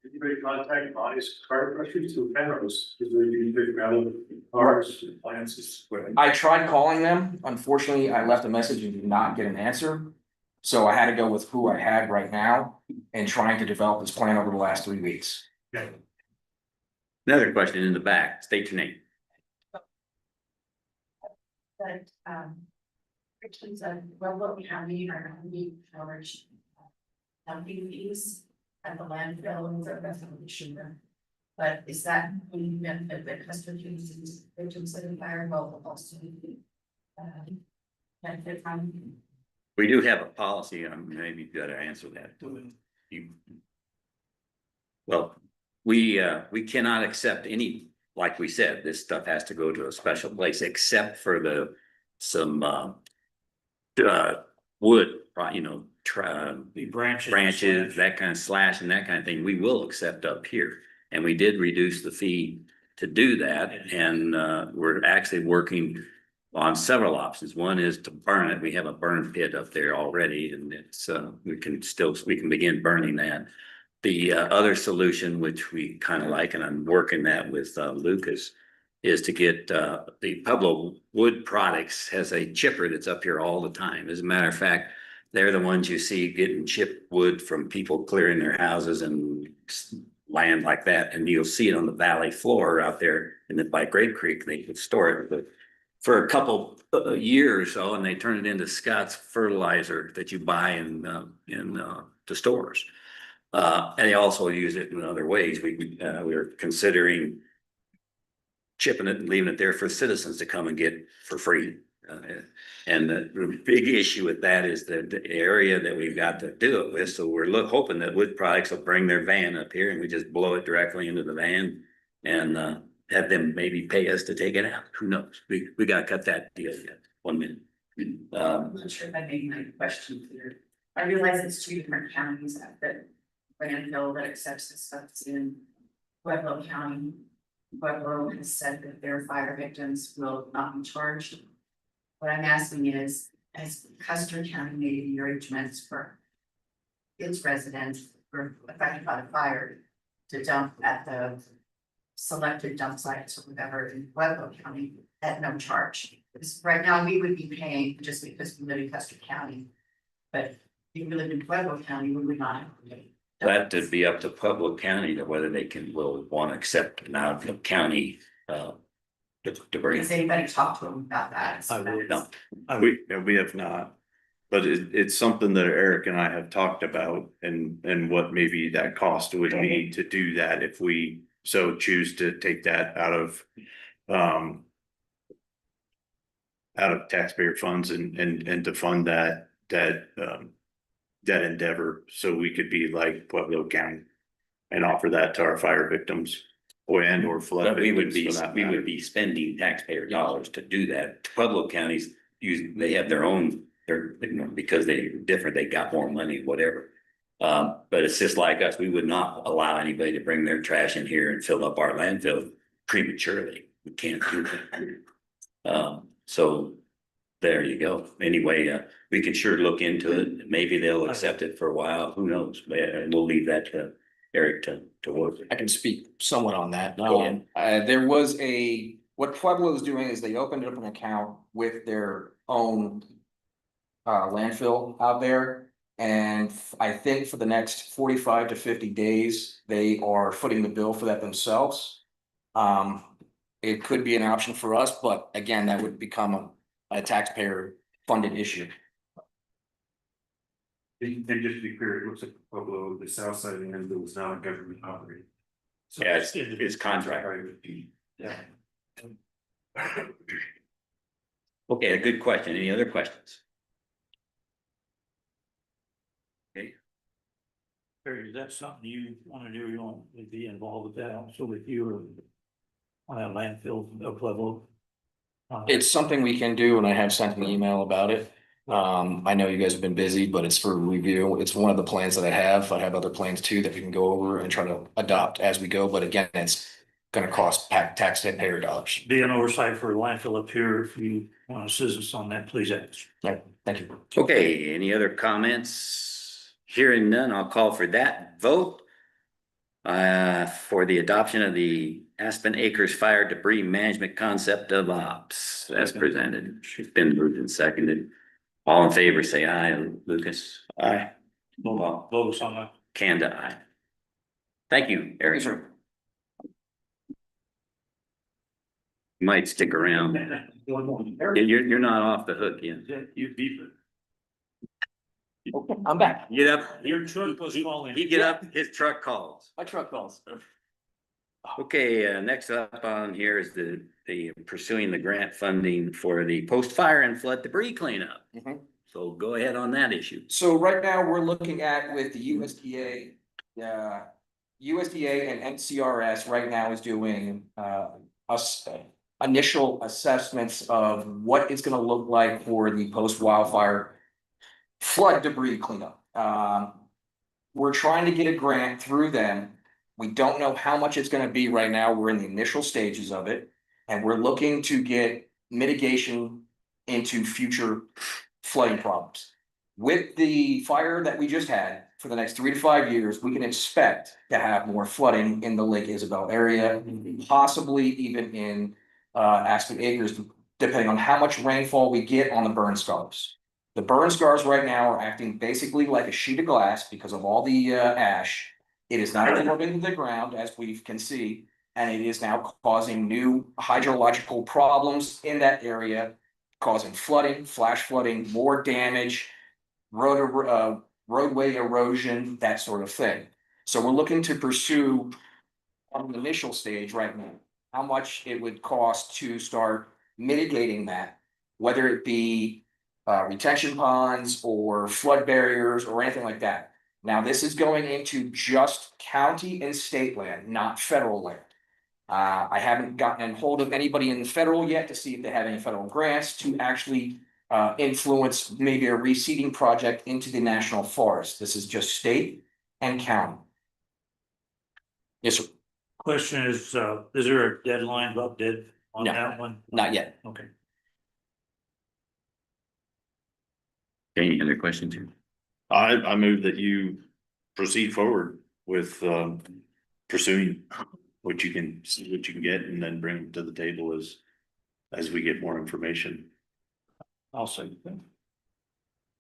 anybody contact bodies, car pressures to Penrose, because they're using big metal cars, appliances. I tried calling them. Unfortunately, I left a message and did not get an answer. So I had to go with who I had right now and trying to develop this plan over the last 3 weeks. Another question in the back, state your name. But, Richard's Pueblo County are gonna be charged dumping fees at the landfill and the resolution. But is that when meant that the Custer uses victims of environmental also? Benefit from? We do have a policy, maybe you gotta answer that. You. Well, we cannot accept any, like we said, this stuff has to go to a special place, except for some wood, you know, The branches. branches, that kind of slash and that kind of thing, we will accept up here. And we did reduce the fee to do that, and we're actually working on several options. One is to burn it. We have a burn pit up there already, and it's we can begin burning that. The other solution, which we kind of like, and I'm working that with Lucas, is to get the Pueblo Wood Products has a chipper that's up here all the time. As a matter of fact, they're the ones you see getting chipped wood from people clearing their houses and land like that, and you'll see it on the valley floor out there, and then by Grape Creek they would store it. But for a couple years or so, and they turn it into Scott's fertilizer that you buy in the stores. And they also use it in other ways. We were considering chipping it and leaving it there for citizens to come and get for free. And the big issue with that is the area that we've got to do it with. So we're hoping that Wood Products will bring their van up here and we just blow it directly into the van and have them maybe pay us to take it out. Who knows? We got to cut that deal yet. 1 minute. I'm not sure if I made my question clear. I realize it's 2 different counties that landfill that accepts this stuff in Pueblo County. Pueblo has said that their fire victims will not be charged. What I'm asking is, has Custer County made any arrangements for its residents who are affected by the fire to dump at the selected dump sites or whatever in Pueblo County at no charge? Because right now we would be paying just because we live in Custer County. But if we lived in Pueblo County, we would not have to pay. That would be up to Pueblo County to whether they will want to accept an out of county debris. Has anybody talked to them about that? No. We have not. But it's something that Eric and I have talked about and what maybe that cost would be to do that if we so choose to take that out of taxpayer funds and to fund that endeavor, so we could be like Pueblo County and offer that to our fire victims or flood But we victims. would be spending taxpayer dollars to do that. Pueblo counties they have their own, because they're different, they got more money, whatever. But it's just like us, we would not allow anybody to bring their trash in here and fill up our landfill prematurely. We can't do that. So there you go. Anyway, we can sure look into it. Maybe they'll accept it for a while. Who knows? And we'll leave that to Eric to work. I can speak somewhat on that. Go ahead. There was what Pueblo is doing is they opened up an account with their own landfill out there. And I think for the next 45 to 50 days, they are footing the bill for that themselves. It could be an option for us, but again, that would become a taxpayer funded issue. And just to be clear, it looks like Pueblo, the south side of the end, was not a government operated. So Yeah, it's contract. Yeah. Okay, a good question. Any other questions? Barry, is that something you wanna do? You want to be involved with that also with you or on that landfill of level? It's something we can do, and I have sent an email about it. I know you guys have been busy, but it's for review. It's one of the plans that I have. I have other plans too that we can go over and try to adopt as we go, but again, it's gonna cost taxpayer dollars. Be an oversight for a landfill up here. If you want to assist us on that, please ask. Yeah, thank you. Okay, any other comments? Hearing none, I'll call for that vote. For the adoption of the Aspen Acres Fire Debris Management Concept of Ops as presented. It's been moved and seconded. All in favor, say aye. Lucas? Aye. Vote on that. Kanda, aye. Thank you, Eric. You might stick around. One more. You're not off the hook yet. You beat it. Okay, I'm back. Get up. Your truck was calling. You get up, his truck calls. My truck calls. Okay, next up on here is the pursuing the grant funding for the post-fire and flood debris cleanup. Mhm. So go ahead on that issue. So right now, we're looking at with the USDA and NCRS right now is doing us initial assessments of what it's gonna look like for the post-wildfire flood debris cleanup. We're trying to get a grant through them. We don't know how much it's gonna be right now. We're in the initial stages of it. And we're looking to get mitigation into future flooding problems. With the fire that we just had for the next 3 to 5 years, we can expect to have more flooding in the Lake Isabel area, possibly even in Aspen Acres, depending on how much rainfall we get on the burn scars. The burn scars right now are acting basically like a sheet of glass because of all the ash. It is not absorbing into the ground, as we can see, and it is now causing new hydrological problems in that area, causing flooding, flash flooding, more damage, roadway erosion, that sort of thing. So we're looking to pursue on the initial stage right now, how much it would cost to start mitigating that, whether it be retention ponds or flood barriers or anything like that. Now, this is going into just county and state land, not federal land. I haven't gotten a hold of anybody in the federal yet to see if they have any federal grants to actually influence maybe a reseeding project into the national forest. This is just state and county. Yes, sir. Question is there a deadline update on No. that one? Not yet. Okay. Any other questions here? I move that you proceed forward with pursuing what you can see, what you can get, and then bring to the table as we get more information. I'll say that.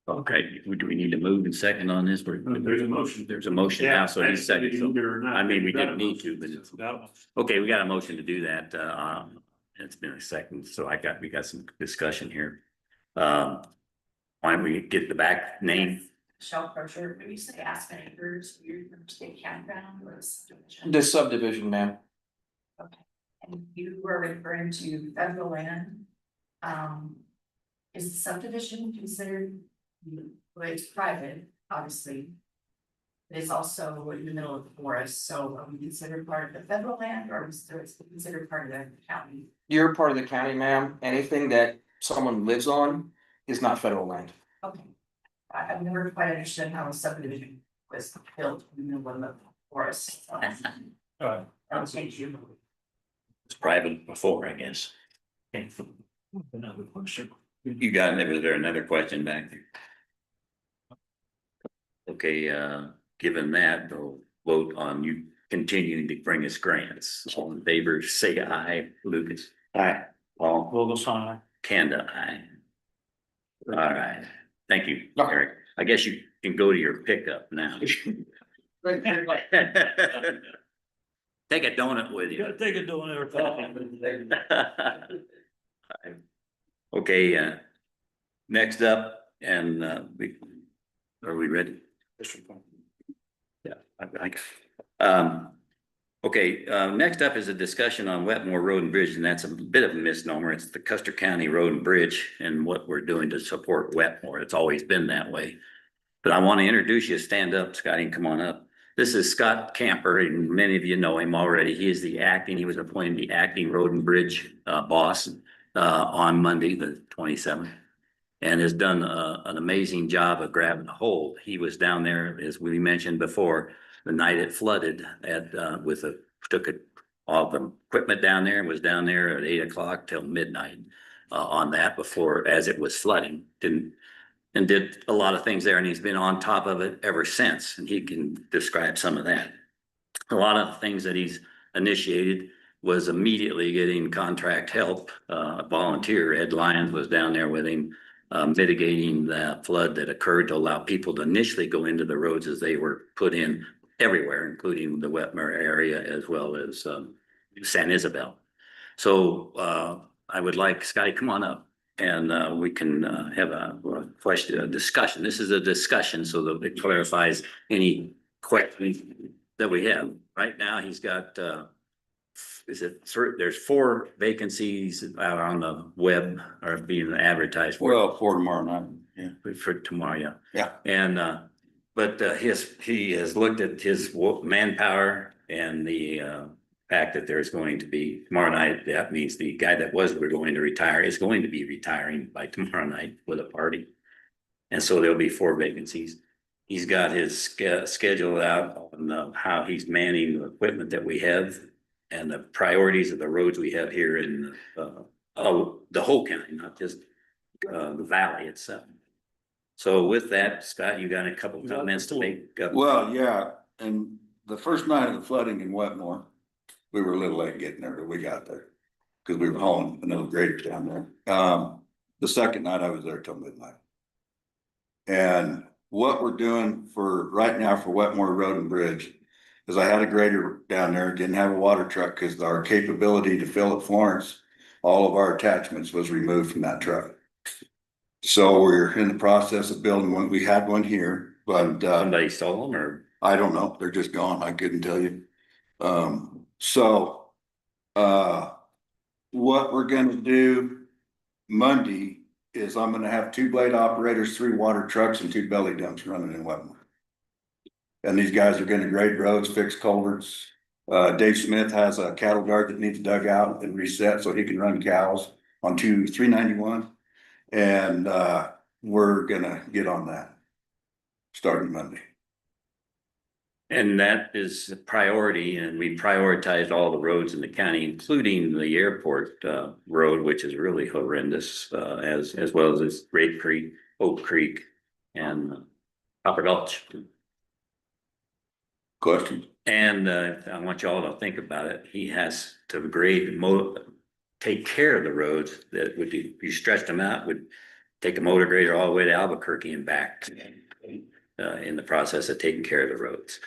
Okay, do we need to move and second on this? There's a motion. There's a motion now, so he's second. So, I mean, we didn't need to, but it's, That one. okay, we got a motion to do that. It's been a second, so we got some discussion here. Why don't we get the back name? Shell pressure, when you say Aspen Acres, you're going to take campground or subdivision? The subdivision, ma'am. Okay, and you were referring to federal land. Is the subdivision considered, well, it's private, obviously. But it's also in the middle of the forest, so are we considered part of the federal land or is it considered part of the county? You're part of the county, ma'am. Anything that someone lives on is not federal land. Okay. I've never quite understood how a subdivision was built in the middle of the forest. Alright. It's private before, I guess. Another question. You got, was there another question back there? Okay, given that, we'll vote on you continuing to bring us grants. All in favor, say aye. Lucas? Aye. Paul? Vogel, aye. Kanda, aye. All right, thank you, Eric. I guess you can go to your pickup now. Take a donut with You you. gotta take a donut or coffee. Okay, next up, and, are we ready? Yeah, okay, next up is a discussion on Wetmore Road and Bridge, and that's a bit of a misnomer. It's the Custer County Road and Bridge and what we're doing to support Wetmore. It's always been that way. But I want to introduce you, stand up, Scotty, come on up. This is Scott Camper, and many of you know him already. He was appointed the acting road and bridge boss on Monday, the 27th. And has done an amazing job of grabbing a hold. He was down there, as we mentioned before, the night it flooded took all the equipment down there and was down there at 8 o'clock till midnight on that before, as it was flooding. Did a lot of things there, and he's been on top of it ever since, and he can describe some of that. A lot of the things that he's initiated was immediately getting contract help. A volunteer, Ed Lyons, was down there with him, mitigating the flood that occurred to allow people to initially go into the roads as they were put in everywhere, including the Wetmore area as well as San Isabel. So I would like Scotty, come on up, and we can have a discussion. This is a discussion so that it clarifies any questions that we have. Right now, he's got there's 4 vacancies out on the web are being advertised for. Well, for tomorrow night, yeah. For tomorrow, yeah. Yeah. And but he has looked at his manpower and the fact that there's going to be tomorrow night. That means the guy that we're going to retire is going to be retiring by tomorrow night with a party. And so there'll be 4 vacancies. He's got his schedule out on how he's manning the equipment that we have and the priorities of the roads we have here in the whole county, not just the valley itself. So with that, Scott, you got a couple of comments to make? Well, yeah, and the first night of the flooding in Wetmore, we were a little late getting there, but we got there. Cause we were hauling another grader down there. The second night I was there till midnight. And what we're doing for right now for Wetmore Road and Bridge is I had a grader down there, didn't have a water truck because our capability to fill at Florence, all of our attachments was removed from that truck. So we're in the process of building one. We had one here, but Somebody stole them, or? I don't know. They're just gone. I couldn't tell you. What we're gonna do Monday is I'm gonna have 2 blade operators, 3 water trucks and 2 belly dumps running in Wetmore. And these guys are gonna grade roads, fix culverts. Dave Smith has a cattle guard that needs dug out and reset so he can run cows on 391. And we're gonna get on that starting Monday. And that is a priority, and we prioritized all the roads in the county, including the airport road, which is really horrendous, as well as this Great Creek, Oak Creek, and Copper Gulch. Questions? And I want you all to think about it. He has to take care of the roads that would be, if you stretched them out, would take a motor grader all the way to Albuquerque and back in the process of taking care of the roads.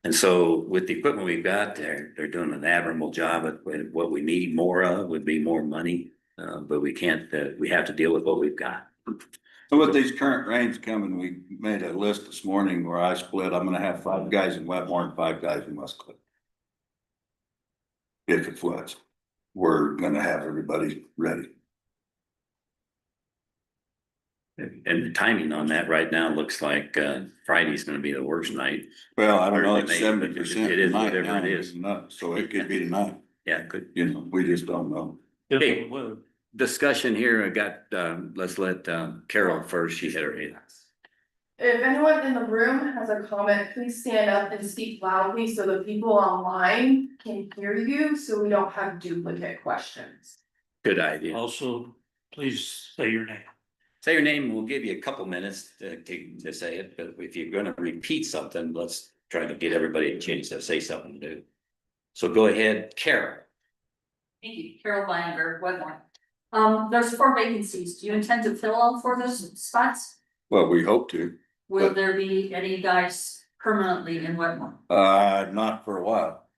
And so with the equipment we've got there, they're doing an admirable job at what we need more of would be more money. But we can't, we have to deal with what we've got. So with these current rains coming, we made a list this morning where I split. I'm gonna have 5 guys in Wetmore and 5 guys in Westcliff. If it floods, we're gonna have everybody ready. And the timing on that right now looks like Friday's gonna be the worst night. Well, I don't know, it's Thursday, but 70% it is tonight whatever now, it is. so it could be tonight, Yeah, good. you know, we just don't know. Okay. Discussion here. I got, let's let Carol first. She had her hand. If anyone in the room has a comment, please stand up and speak loudly so the people online can hear you, so we don't have duplicate questions. Good idea. Also, please say your name. Say your name, and we'll give you a couple minutes to say it, but if you're gonna repeat something, let's try to get everybody a chance to say something new. So go ahead, Carol. Thank you, Carol Binder, Wetmore. There's 4 vacancies. Do you intend to fill all 4 of those spots? Well, we hope to, Will But- there be any guys permanently in Wetmore? not for a while.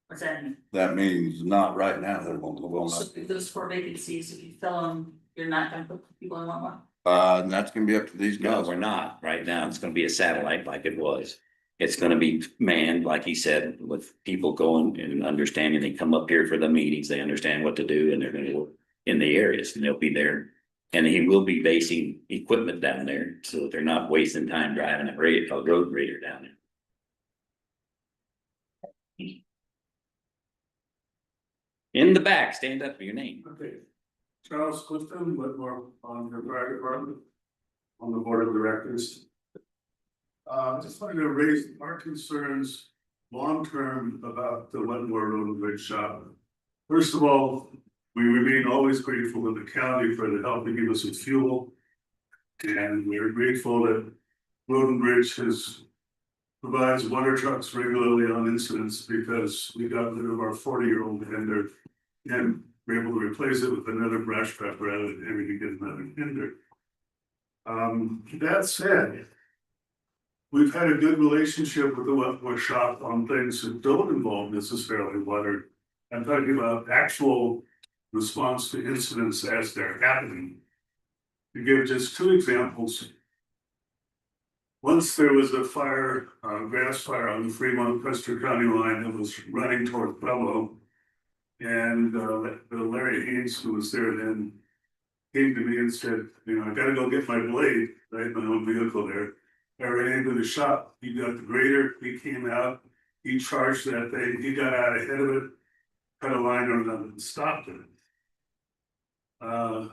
What's that mean? That means not right now, there won't, So those 4 vacancies, if you fill them, you're not gonna put people in Wetmore? and that's gonna be up to these No, guys. we're not. Right now, it's gonna be a satellite like it was. It's gonna be manned, like he said, with people going and understanding. They come up here for the meetings, they understand what to do, and they're gonna work in the areas, and they'll be there. And he will be basing equipment down there, so that they're not wasting time driving a road grader down there. In the back, stand up for your name. Okay. Charles Clifton, Whitmore, on the fire department, on the board of directors. Just wanted to raise our concerns long-term about the Whitmore Road and Bridge shop. First of all, we remain always grateful to the county for the help to give us with fuel. And we're grateful that Road and Bridge provides water trucks regularly on incidents, because we got rid of our 40-year-old tender. And we're able to replace it with another brush truck rather than having to get another tender. That said, we've had a good relationship with the Wetmore shop on things that don't involve necessarily water. I'm talking about actual response to incidents as they're happening. To give just 2 examples. Once there was a fire, grass fire on the Fremont Custer County line that was running toward Pueblo. And Larry Haynes, who was there then, came to me and said, I gotta go get my blade, right, my own vehicle there. I ran into the shop, he got the grader, he came out, he charged that thing, he got out ahead of it, cut a line on it and stopped it.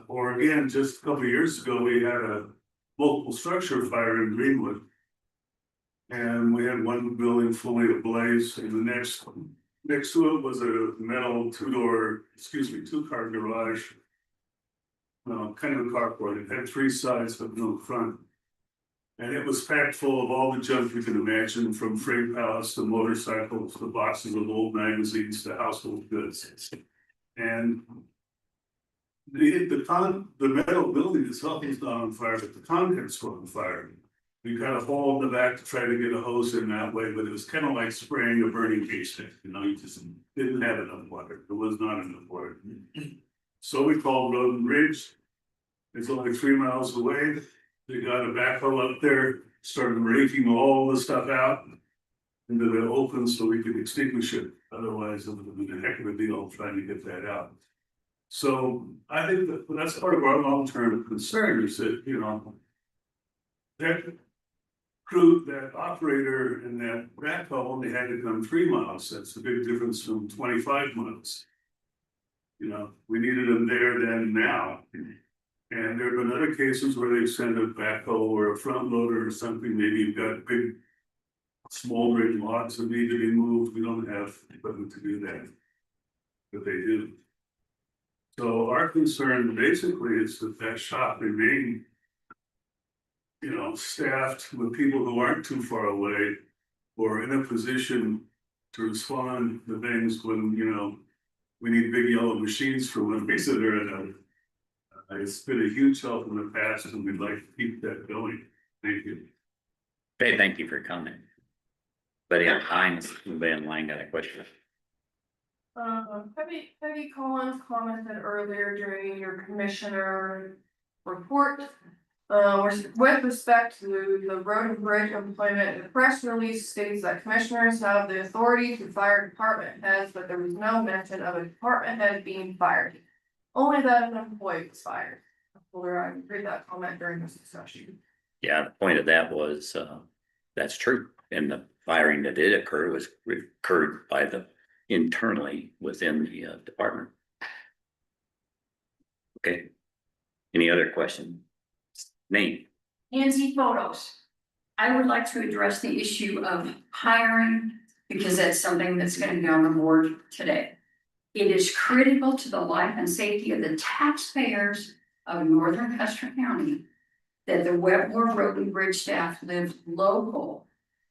Or again, just a couple of years ago, we had a multiple structure fire in Greenwood. And we had one building fully ablaze, and the next to it was a metal 2-car garage. Kind of a carport. It had 3 sides but no front. And it was packed full of all the junk you can imagine, from freight pallets to motorcycles to boxes of old magazines to household goods. And the metal building itself is not on fire, but the contents were on fire. We got a hole in the back to try to get a hose in that way, but it was kind of like spraying a burning haystack, you just didn't have enough water, there was not enough water. So we called Road and Bridge. It's only 3 miles away. They got a backhoe up there, started raking all the stuff out into the open so we could extinguish it. Otherwise, it would have been a heck of a deal trying to get that out. So I think that's part of our long-term concern, is that, that crew, that operator and that backhoe only had to come 3 miles. That's a big difference from 25 miles. We needed them there, then, and now. And there have been other cases where they send a backhoe or a front loader or something. Maybe you've got big smoldering lots that need to be moved. We don't have equipment to do that, but they do. So our concern basically is that shop remain, staffed with people who aren't too far away, or in a position to respond to things when, we need big yellow machines for when we sit there. It's been a huge help in the past, and we'd like to keep that going. Thank you. Okay, thank you for your comment. But yeah, Heinz, anybody in line got a question? Peggy Collins commented earlier during your commissioner report. With respect to the road and bridge employment, the press release states that commissioners have the authority to fire department heads, but there was no mention of a department head being fired. Only that an employee was fired. Where I read that comment during this discussion. Yeah, the point of that was, that's true. And the firing that did occurred by internally within the department. Okay. Any other question? Name? handsy photos. I would like to address the issue of hiring, because that's something that's gonna be on the board today. It is critical to the life and safety of the taxpayers of northern Custer County that the Wetmore Road and Bridge staff live local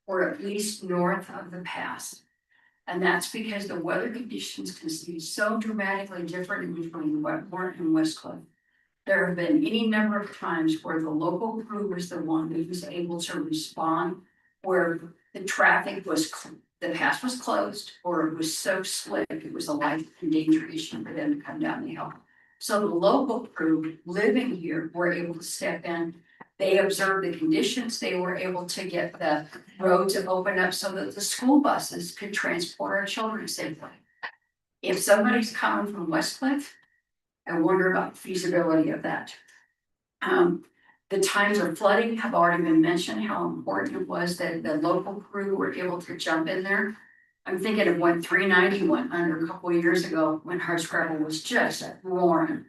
or at least north of the pass. And that's because the weather conditions can be so dramatically different between Wetmore and Westcliff. There have been any number of times where the local crew was the one who was able to respond, where the traffic was, the pass was closed, or it was so slick, it was a life and danger issue for them to come down the hill. So the local crew living here were able to step in. They observed the conditions. They were able to get the roads open up so that the school buses could transport our children safely. If somebody's coming from Westcliff, I wonder about the feasibility of that. The times of flooding have already been mentioned, how important it was that the local crew were able to jump in there. I'm thinking of when 390 went under a couple of years ago when hardscrabble was just roaring.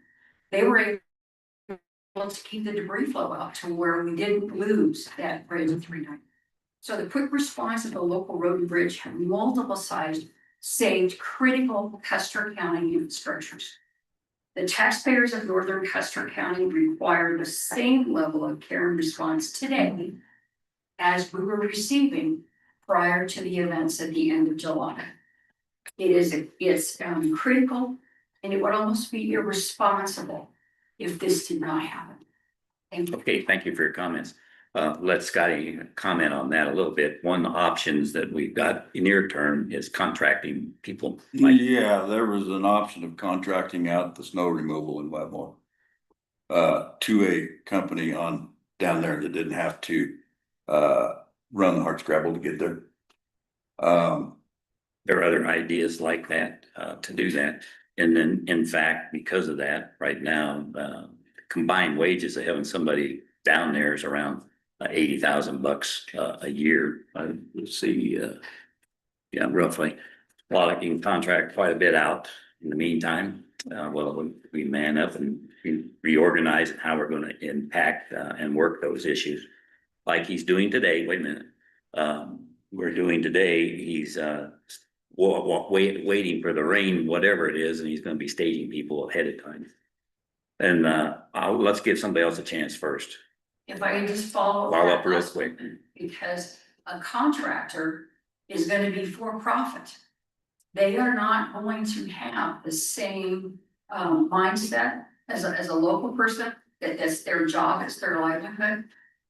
They were able to keep the debris flow out to where we didn't lose that bridge of 390. So the quick response of the local road and bridge have multiple sites saved critical Custer County infrastructures. The taxpayers of northern Custer County require the same level of care and response today as we were receiving prior to the events at the end of July. It's critical, and it would almost be irresponsible if this did not happen. Okay, thank you for your comments. Let Scotty comment on that a little bit. One of the options that we've got near term is contracting people. Yeah, there was an option of contracting out the snow removal in Wetmore. To a company on down there that didn't have to run the hardscrabble to get there. There are other ideas like that to do that. And then, in fact, because of that, right now, combined wages of having somebody down there is around $80,000 a year. Let's see, yeah, roughly. Well, you can contract quite a bit out in the meantime. Well, we man up and reorganize how we're going to impact and work those issues, like he's doing today. Wait a minute, we're doing today. He's waiting for the rain, whatever it is, and he's going to be staging people ahead of time. And let's give somebody else a chance first. If I can just follow up real quick. Because a contractor is going to be for profit. They are not going to have the same mindset as a local person, that's their job, it's their livelihood.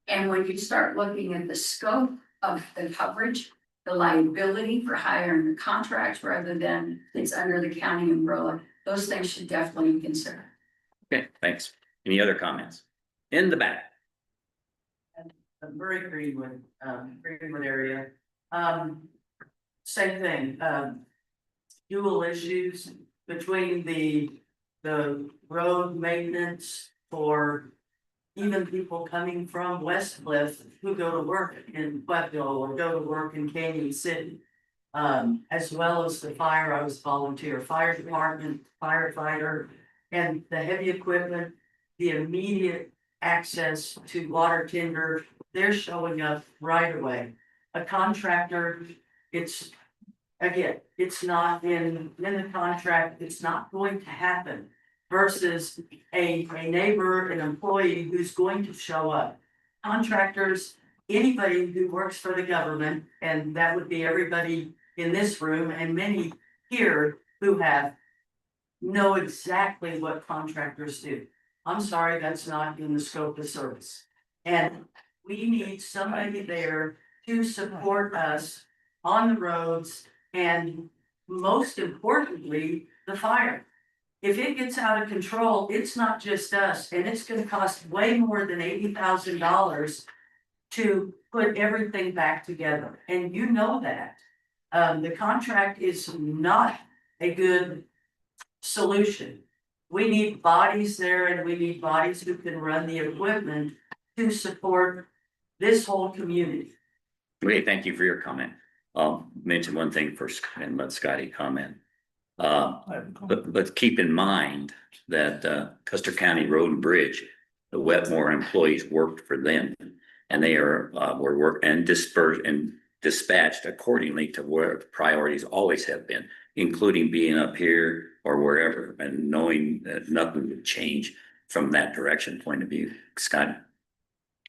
And when you start looking at the scope of the coverage, the liability for hiring the contract rather than it's under the county umbrella, those things should definitely be considered. Okay, thanks. Any other comments? In the back. Very Greenwood area. Same thing, dual issues between the road maintenance for even people coming from Westcliff who go to work in Wettville or go to work in Canyon City. As well as the fire, I was volunteer fire department, firefighter, and the heavy equipment, the immediate access to water tender, they're showing up right away. A contractor, it's, again, it's not in the contract, it's not going to happen. Versus a neighbor, an employee who's going to show up. Contractors, anybody who works for the government, and that would be everybody in this room and many here who know exactly what contractors do. I'm sorry, that's not in the scope of service. And we need somebody there to support us on the roads and most importantly, the fire. If it gets out of control, it's not just us, and it's gonna cost way more than $80,000 to put everything back together, and you know that. The contract is not a good solution. We need bodies there and we need bodies who can run the equipment to support this whole community. Okay, thank you for your comment. I'll mention one thing first and let Scotty comment. But keep in mind that Custer County Road and Bridge, the Wetmore employees worked for them. And they are, were work and dispersed and dispatched accordingly to where priorities always have been, including being up here or wherever, and knowing that nothing would change from that direction point of view. Scott?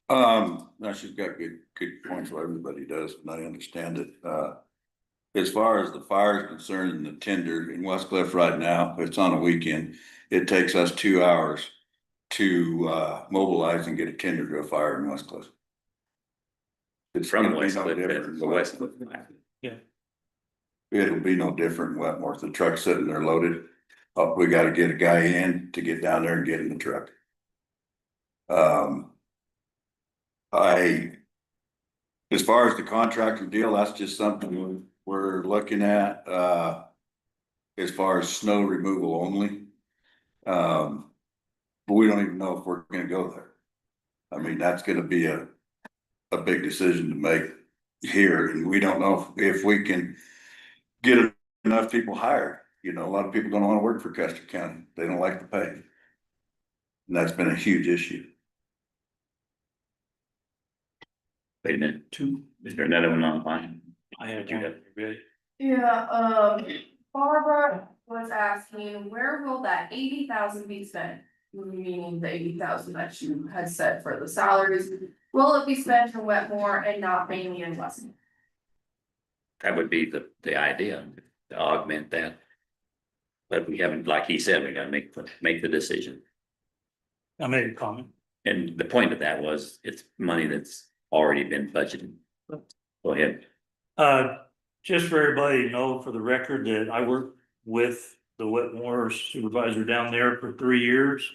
No, she's got good points, what everybody does, and I understand it. As far as the fire is concerned and the tender in West Cliff right now, it's on a weekend. It takes us 2 hours to mobilize and get a tender to a fire in West Cliff. It's From gonna be West no Cliff, different. the West Cliff. It'll be no different in Wetmore. The truck's sitting there loaded. We gotta get a guy in to get down there and get in the truck. As far as the contractor deal, that's just something we're looking at, as far as snow removal only. But we don't even know if we're gonna go there. I mean, that's gonna be a big decision to make here, and we don't know if we can get enough people hired. You know, a lot of people don't wanna work for Custer County. They don't like the pay. And that's been a huge issue. Wait a minute, is there another one online? I had You you got- ready. Yeah, Barbara was asking, where will that 80,000 be spent? Meaning the 80,000 that you had set for the salaries, will it be spent in Wetmore and not mainly in Westmore? That would be the idea, to augment that. But we haven't, like he said, we gotta make the decision. I made a comment. And the point of that was, it's money that's already been budgeted. Go ahead. Just for everybody to know, for the record, that I worked with the Wetmore supervisor down there for 3 years.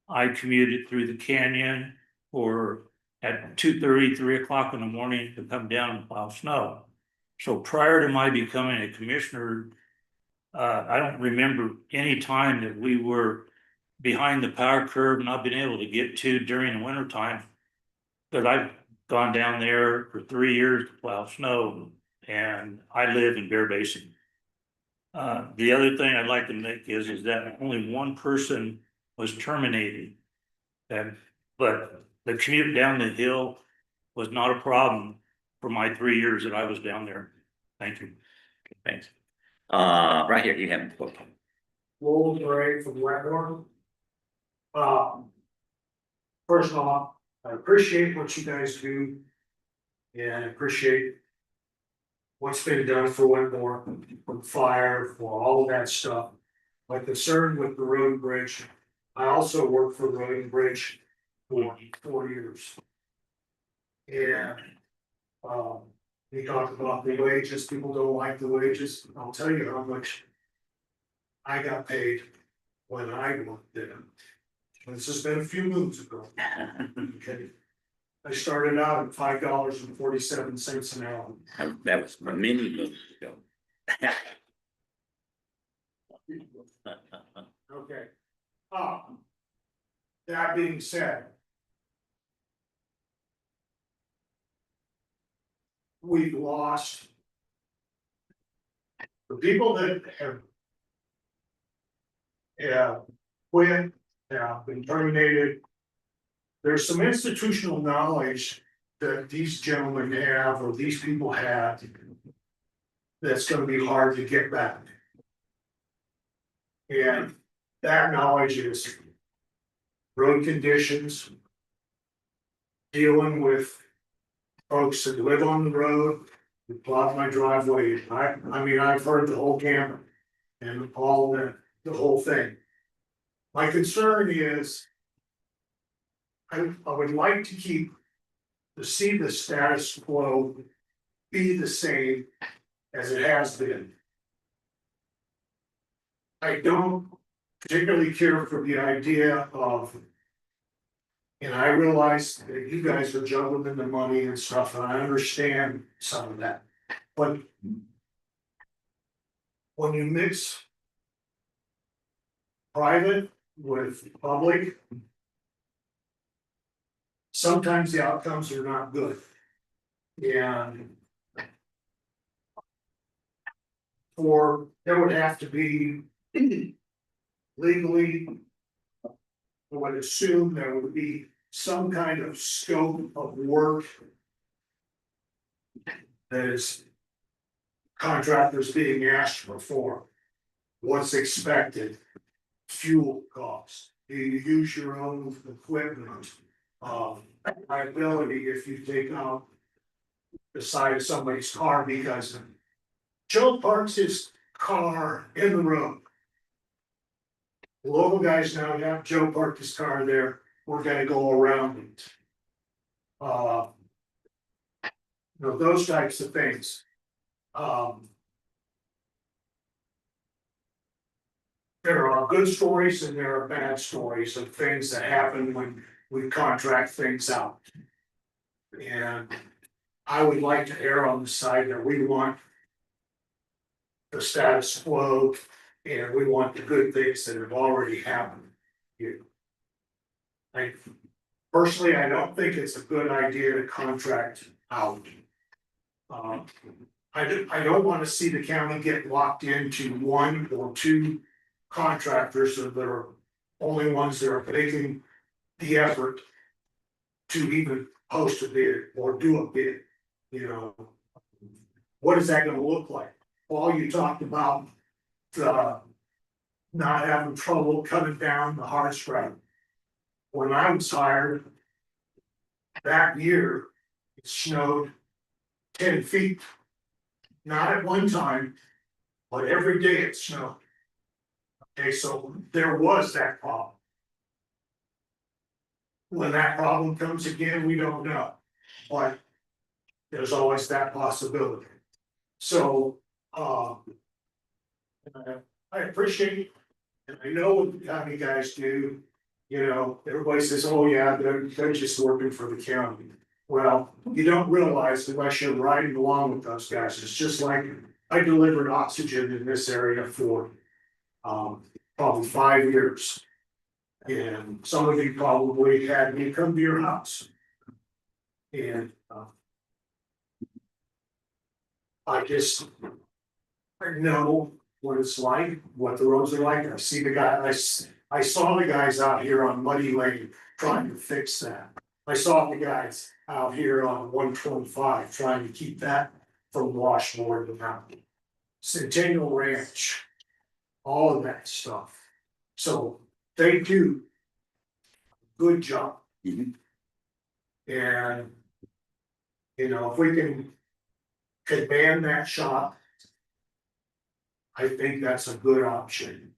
I commuted through the canyon at 2:30, 3 o'clock in the morning to come down and plow snow. So prior to my becoming a commissioner, I don't remember any time that we were behind the power curve, not being able to get to during the winter time. But I've gone down there for 3 years to plow snow, and I live in Bear Basin. The other thing I'd like to make is that only one person was terminated. But the commute down the hill was not a problem for my 3 years that I was down there. Thank you. Thanks. Right here, you have it. Lowell Gray from Wetmore. First off, I appreciate what you guys do. And I appreciate what's been done for Wetmore, for fire, for all of that stuff. My concern with the road and bridge, I also worked for road and bridge for 4 years. And, we talked about the wages, people don't like the wages, I'll tell you how much I got paid when I worked there. This has been a few moons ago. Okay. I started out at $5.47 an hour. That was many moons ago. Okay. That being said. We've lost. The people that have. Quit, have been terminated. There's some institutional knowledge that these gentlemen have, or these people have. That's gonna be hard to get back. And that knowledge is. Road conditions. Dealing with. Folks that live on the road, who block my driveway. I mean, I've heard the whole gamut. And all the whole thing. My concern is. I would like to see the status quo be the same as it has been. I don't particularly care for the idea of. And I realize that you guys are juggling the money and stuff, and I understand some of that, but. When you mix. Private with public. Sometimes the outcomes are not good. And. Or there would have to be. Legally. I would assume there would be some kind of scope of work that is contractors being asked to perform. What's expected, fuel costs, do you use your own equipment? Liability if you take out the side of somebody's car because Joe parks his car in the road. The local guys now have Joe parked his car there, we're gonna go around it. Those types of things. There are good stories and there are bad stories of things that happen when we contract things out. And I would like to err on the side that we want the status quo and we want the good things that have already happened here. Personally, I don't think it's a good idea to contract out. I don't want to see the county get locked into one or two contractors that are only ones that are making the effort to even post a bid or do a bid, What is that gonna look like? Paul, you talked about not having trouble cutting down the hard scrap. When I was hired that year, it snowed 10 feet. Not at one time, but every day it snowed. Okay, so there was that problem. When that problem comes again, we don't know, but there's always that possibility. So, I appreciate, and I know what the county guys do. Everybody says, oh yeah, they're just working for the county. Well, you don't realize unless you're riding along with those guys. It's just like I delivered oxygen in this area for probably 5 years. And some of you probably had me come to your house. And I know what it's like, what the roads are like. I see the guy, I saw the guys out here on Muddy Lane trying to fix that. I saw the guys out here on 125 trying to keep that from washboard and mountain. Centennial Ranch, all of that stuff. So they do a good job. And if we can command that shop, I think that's a good option.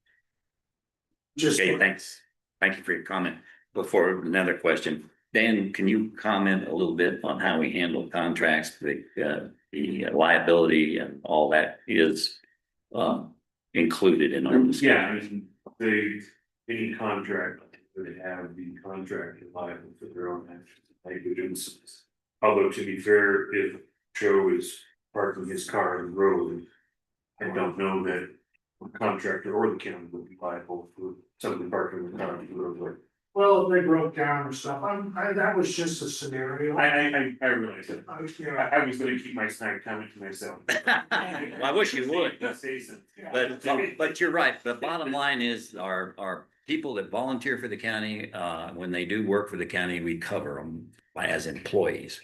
Okay, thanks. Thank you for your comment. Before another question, Dan, can you comment a little bit on how we handle contracts, the liability and all that is included in our discussion? Yeah, I mean, any contract, they have the contract liable for their own actions and negligence. Although to be fair, if Joe is parking his car in the road, I don't know that the contractor or the county would be liable for somebody parking the car in the road. Well, if they broke down or stuff, that was just a scenario. I realize that. I was gonna keep my snide comment to myself. Well, I wish you would. But But you're right. The bottom line is our people that volunteer for the county, when they do work for the county, we cover them as employees.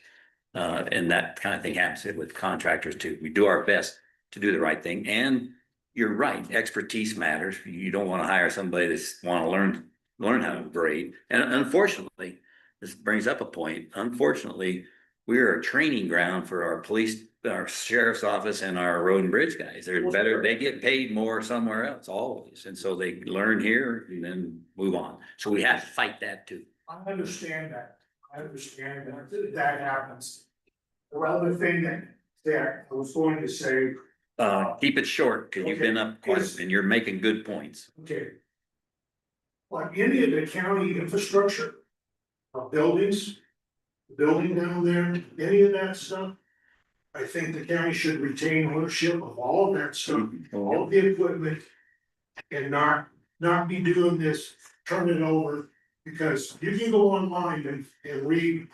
And that kind of thing happens with contractors too. We do our best to do the right thing. And you're right, expertise matters. You don't want to hire somebody that's want to learn how to grade. And unfortunately, this brings up a point. Unfortunately, we're a training ground for our police, our sheriff's office and our road and bridge guys. They're better, they get paid more somewhere else always. And so they learn here and then move on. So we have to fight that too. I understand that. That happens. The other thing that I was going to say. Keep it short, because you've been up quite, and you're making good points. Okay. Like any of the county infrastructure, buildings, building down there, any of that stuff. I think the county should retain ownership of all of that stuff, all of the equipment. And not be doing this, turn it over, because you can go online and read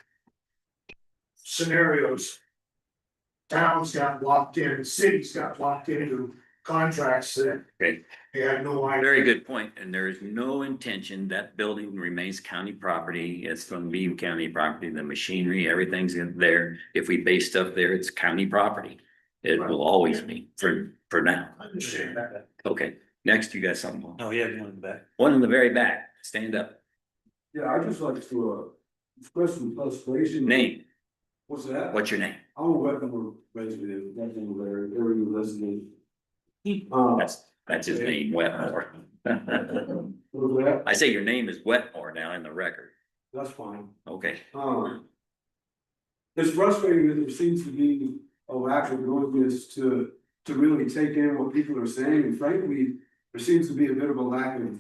scenarios. Towns got locked in, cities got locked into contracts that Okay, they had no idea. very good point, and there is no intention that building remains county property. It's gonna be county property, the machinery, everything's in there. If we base stuff there, it's county property. It will always be for now. I understand that. Okay, next you got something. Oh, yeah, one in the back. One in the very back, stand up. Yeah, I just like to, express some frustration. Name, What's that? what's your name? I'm a Wetmore resident, Wetmore area resident. That's his name, Wetmore. What's that? I say your name is Wetmore now in the record. That's fine. Okay, It's frustrating that there seems to be a lack of willingness to really take in what people are saying, and frankly, there seems to be a bit of a lack of,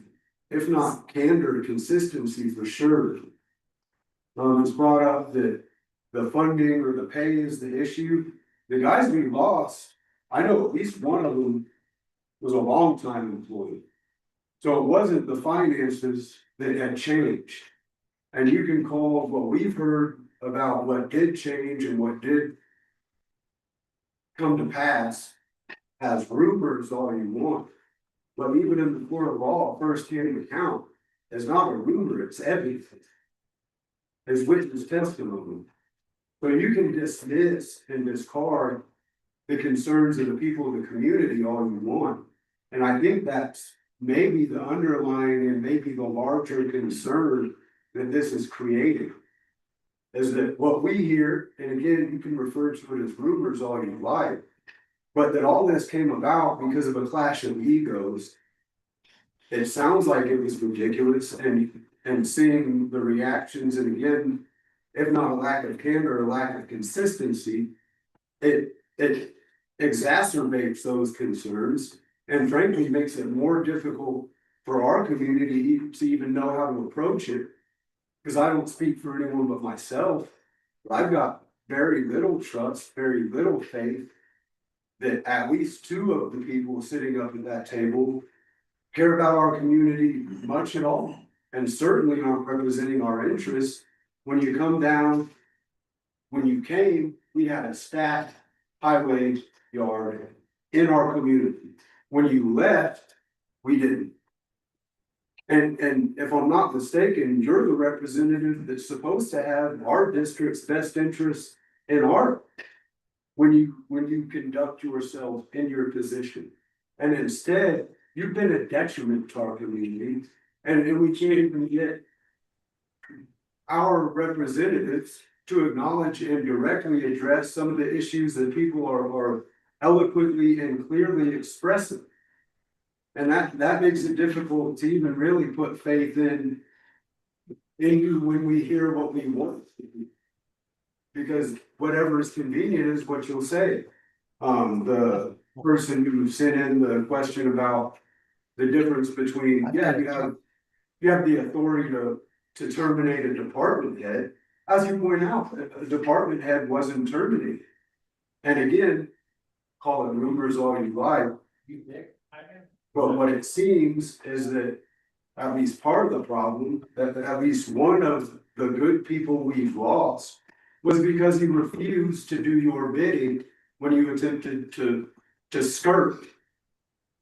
if not candor, consistency for sure. It's brought up that the funding or the pay is the issue. The guys we lost, I know at least one of them was a long-time employee. So it wasn't the finances that had changed. And you can call what we've heard about what did change and what did come to pass as rumors all you want. But even in the court of law, first-hand account is not a rumor, it's evidence. It's witness testimony. So you can dismiss and discard the concerns of the people of the community all you want. And I think that's maybe the underlying and maybe the larger concern that this is creating. Is that what we hear, and again, you can refer to it as rumors all you like, but that all this came about because of a clash of egos. It sounds like it was ridiculous, and seeing the reactions, and again, if not a lack of candor, a lack of consistency, it exacerbates those concerns and frankly makes it more difficult for our community to even know how to approach it. Because I don't speak for anyone but myself, but I've got very little trust, very little faith that at least two of the people sitting up at that table care about our community much at all, and certainly aren't representing our interests. When you come down, when you came, we had a stacked highway yard in our community. When you left, we didn't. And if I'm not mistaken, you're the representative that's supposed to have our district's best interests in heart when you conduct yourself in your position. And instead, you've been a detriment to our community, and we can't even get our representatives to acknowledge and directly address some of the issues that people are eloquently and clearly expressing. And that makes it difficult to even really put faith in you when we hear what we want. Because whatever is convenient is what you'll say. The person who sent in the question about the difference between, you have the authority to terminate a department head. As you point out, a department head wasn't terminated. And again, call it rumors all you like. But what it seems is that at least part of the problem, that at least one of the good people we've lost was because he refused to do your bidding when you attempted to skirt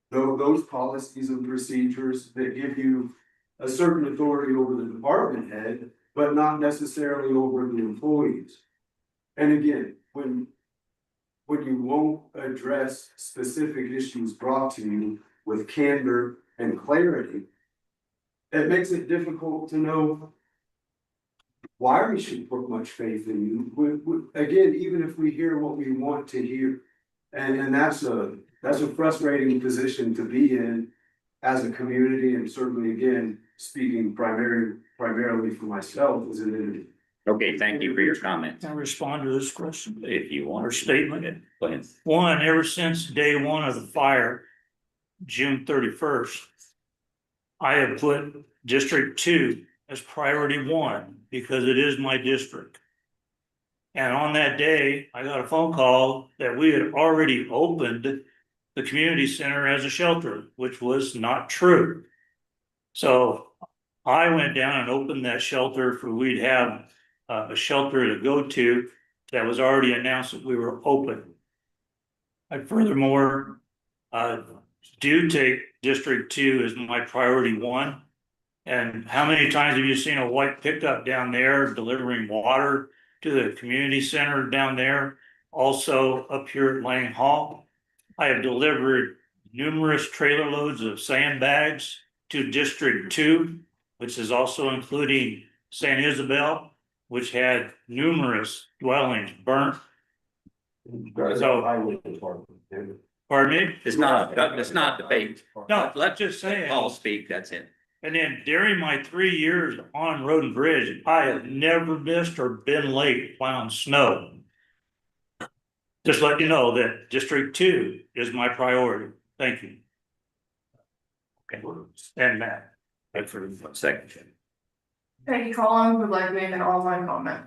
those policies and procedures that give you a certain authority over the department head, but not necessarily over the employees. And again, when you won't address specific issues brought to you with candor and clarity, it makes it difficult to know why we should put much faith in you. Again, even if we hear what we want to hear, and that's a frustrating position to be in as a community, and certainly again, speaking primarily for myself as an individual. okay, thank you for your comment. Can I respond to this question If you want. or statement? Go ahead. One, ever since day one of the fire, June 31st, I have put District 2 as priority 1 because it is my district. And on that day, I got a phone call that we had already opened the community center as a shelter, which was not true. So I went down and opened that shelter for we'd have a shelter to go to that was already announced that we were open. I furthermore Do take District 2 as my priority one. And how many times have you seen a white pickup down there delivering water to the community center down there? Also up here at Lang Hall. I have delivered numerous trailer loads of sandbags to District 2, which is also including San Isabel, which had numerous dwellings burnt. So, pardon me? It's not debate. No, Let just saying. Paul speak, that's it. And then during my 3 years on Road and Bridge, I have never missed or been late plowing snow. Just let you know that District 2 is my priority. Thank you. Okay, and Matt. Wait for 1 second. Peggy Collins would like to make an online comment.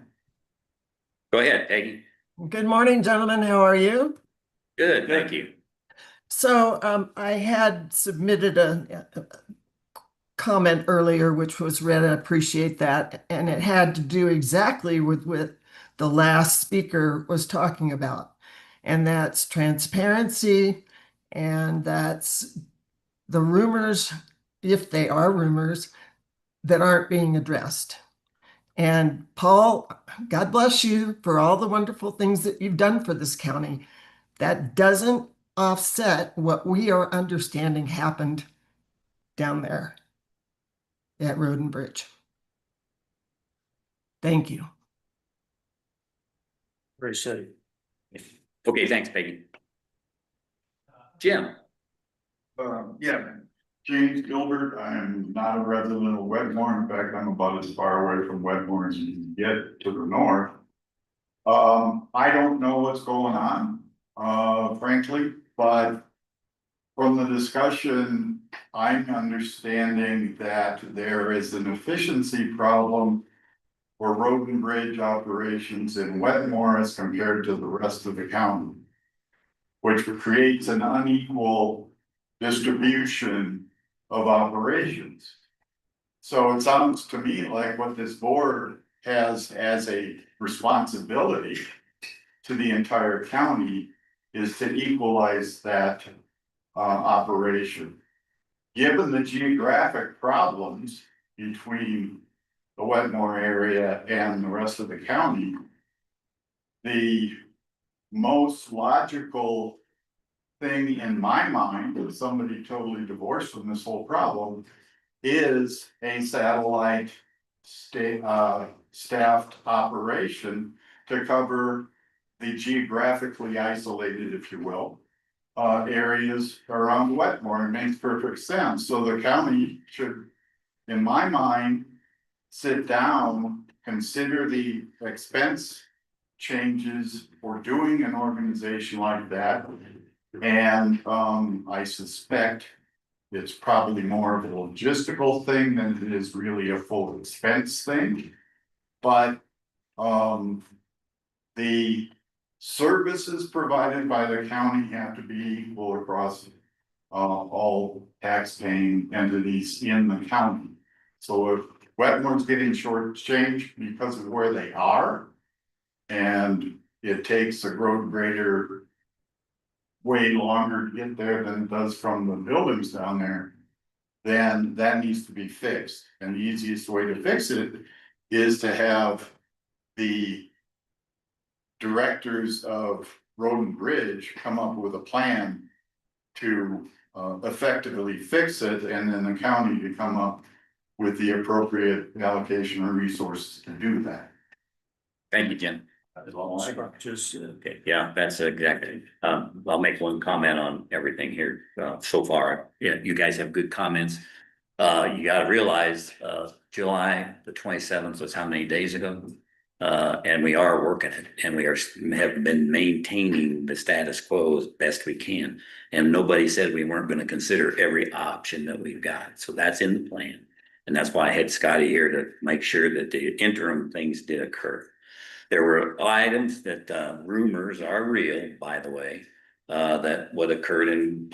Go ahead, Peggy. Good morning, gentlemen. How are you? Good, thank you. So I had submitted a comment earlier, which was read. I appreciate that. And it had to do exactly with what the last speaker was talking about. And that's transparency. And that's the rumors, if they are rumors, that aren't being addressed. And Paul, God bless you for all the wonderful things that you've done for this county. That doesn't offset what we are understanding happened down there at Road and Bridge. Thank you. Very safe. Okay, thanks, Peggy. Jim. Yeah, James Gilbert. I'm not a resident of Wedmore. In fact, I'm about as far away from Wedmore as you can get to the north. I don't know what's going on, frankly, but from the discussion, I'm understanding that there is an efficiency problem for road and bridge operations in Wedmore as compared to the rest of the county, which creates an unequal distribution of operations. So it sounds to me like what this board has as a responsibility to the entire county is to equalize that operation. Given the geographic problems between the Wedmore area and the rest of the county, the most logical thing in my mind, as somebody totally divorced from this whole problem, is a satellite staffed operation to cover the geographically isolated, if you will, areas around Wetmore. It makes perfect sense. So the county should, in my mind, sit down, consider the expense changes for doing an organization like that. And I suspect it's probably more of a logistical thing than it is really a full expense thing. But the services provided by the county have to be equal across all tax-paying entities in the county. So if Wetmore's getting shortchanged because of where they are, and it takes a road grader way longer to get there than it does from the buildings down there, then that needs to be fixed. And the easiest way to fix it is to have the directors of Road and Bridge come up with a plan to effectively fix it, and then the county to come up with the appropriate allocation of resources to do that. Thank you, Jim. Okay, yeah, that's exactly. I'll make one comment on everything here so far. Yeah, you guys have good comments. You gotta realize, July the 27th was how many days ago? And we are working it, and we have been maintaining the status quo as best we can. And nobody said we weren't gonna consider every option that we've got. So that's in the plan. And that's why I had Scotty here to make sure that the interim things did occur. There were items that rumors are real, by the way, that what occurred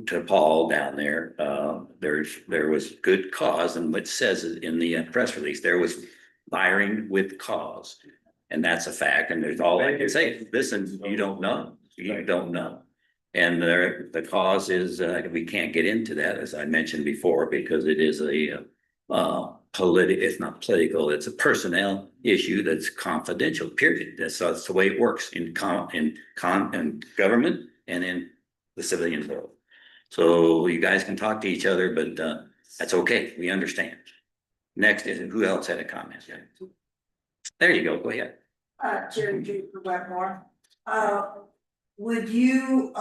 to Paul down there. There was good cause, and what says it in the press release, there was firing with cause, and that's a fact. And there's all I can say. Listen, you don't know. You don't know. And the cause is, we can't get into that, as I mentioned before, because it is it's not political, it's a personnel issue that's confidential, period. That's the way it works in government and in the civilian world. So you guys can talk to each other, but that's okay, we understand. Next is, who else had a comment? There you go ahead. Jerry for Wetmore. Would you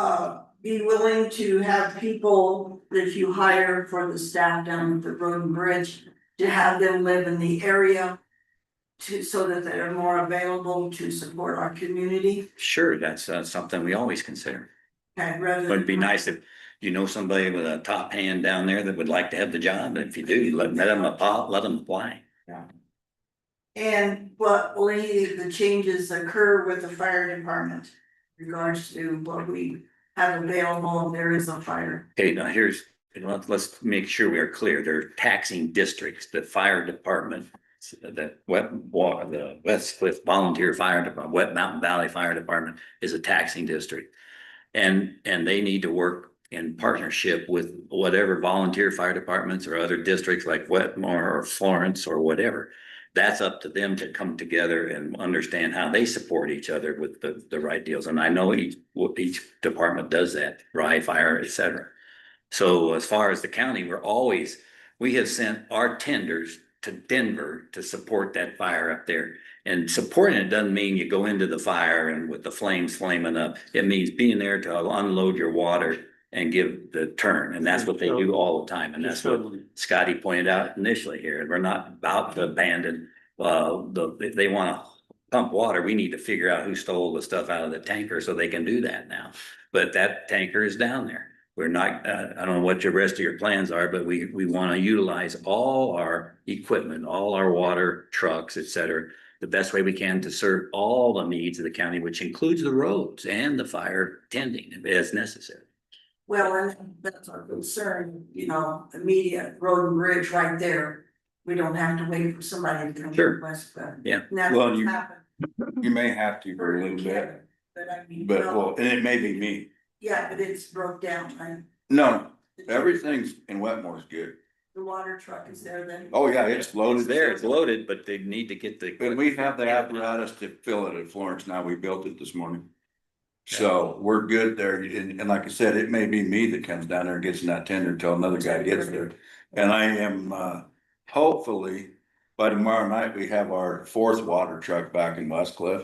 be willing to have people that you hire for the staff down at the road and bridge to have them live in the area so that they're more available to support our community? Sure, that's something we always consider. Okay, But it'd be nice if you know somebody with a top hand down there that would like to have the job. If you do, let them apply. Yeah. And what will any of the changes occur with the fire department in regards to what we have available if there is a fire? Okay, now let's make sure we are clear. There are taxing districts. The fire department, the West Cliff Volunteer Fire Department, Wet Mountain Valley Fire Department is a taxing district. And they need to work in partnership with whatever volunteer fire departments or other districts like Wetmore or Florence or whatever. That's up to them to come together and understand how they support each other with the right deals. And I know each department does that, Rye Fire, et cetera. So as far as the county, we have sent our tenders to Denver to support that fire up there. And supporting it doesn't mean you go into the fire and with the flames flaming up. It means being there to unload your water and give the turn. And that's what they do all the time. And that's what Scotty pointed out initially here. We're not about to abandon, they want to pump water. We need to figure out who stole the stuff out of the tanker so they can do that now. But that tanker is down there. We're not, I don't know what the rest of your plans are, but we want to utilize all our equipment, all our water trucks, et cetera, the best way we can to serve all the needs of the county, which includes the roads and the fire tending as necessary. Well, and that's our concern, immediate road and bridge right there. We don't have to wait for somebody to come to West. Yeah. Well, you may have to for a little bit, But I mean. and it may be me. Yeah, but it's broke down, right? No, everything's in Wetmore's good. The water truck is there then? Oh, yeah, it's loaded. It's loaded, but they need to get the. And we have the apparatus to fill it at Florence now. We built it this morning. So we're good there. And like I said, it may be me that comes down there and gets in that tender until another guy gets there. And I am, hopefully, by tomorrow night, we have our fourth water truck back in West Cliff.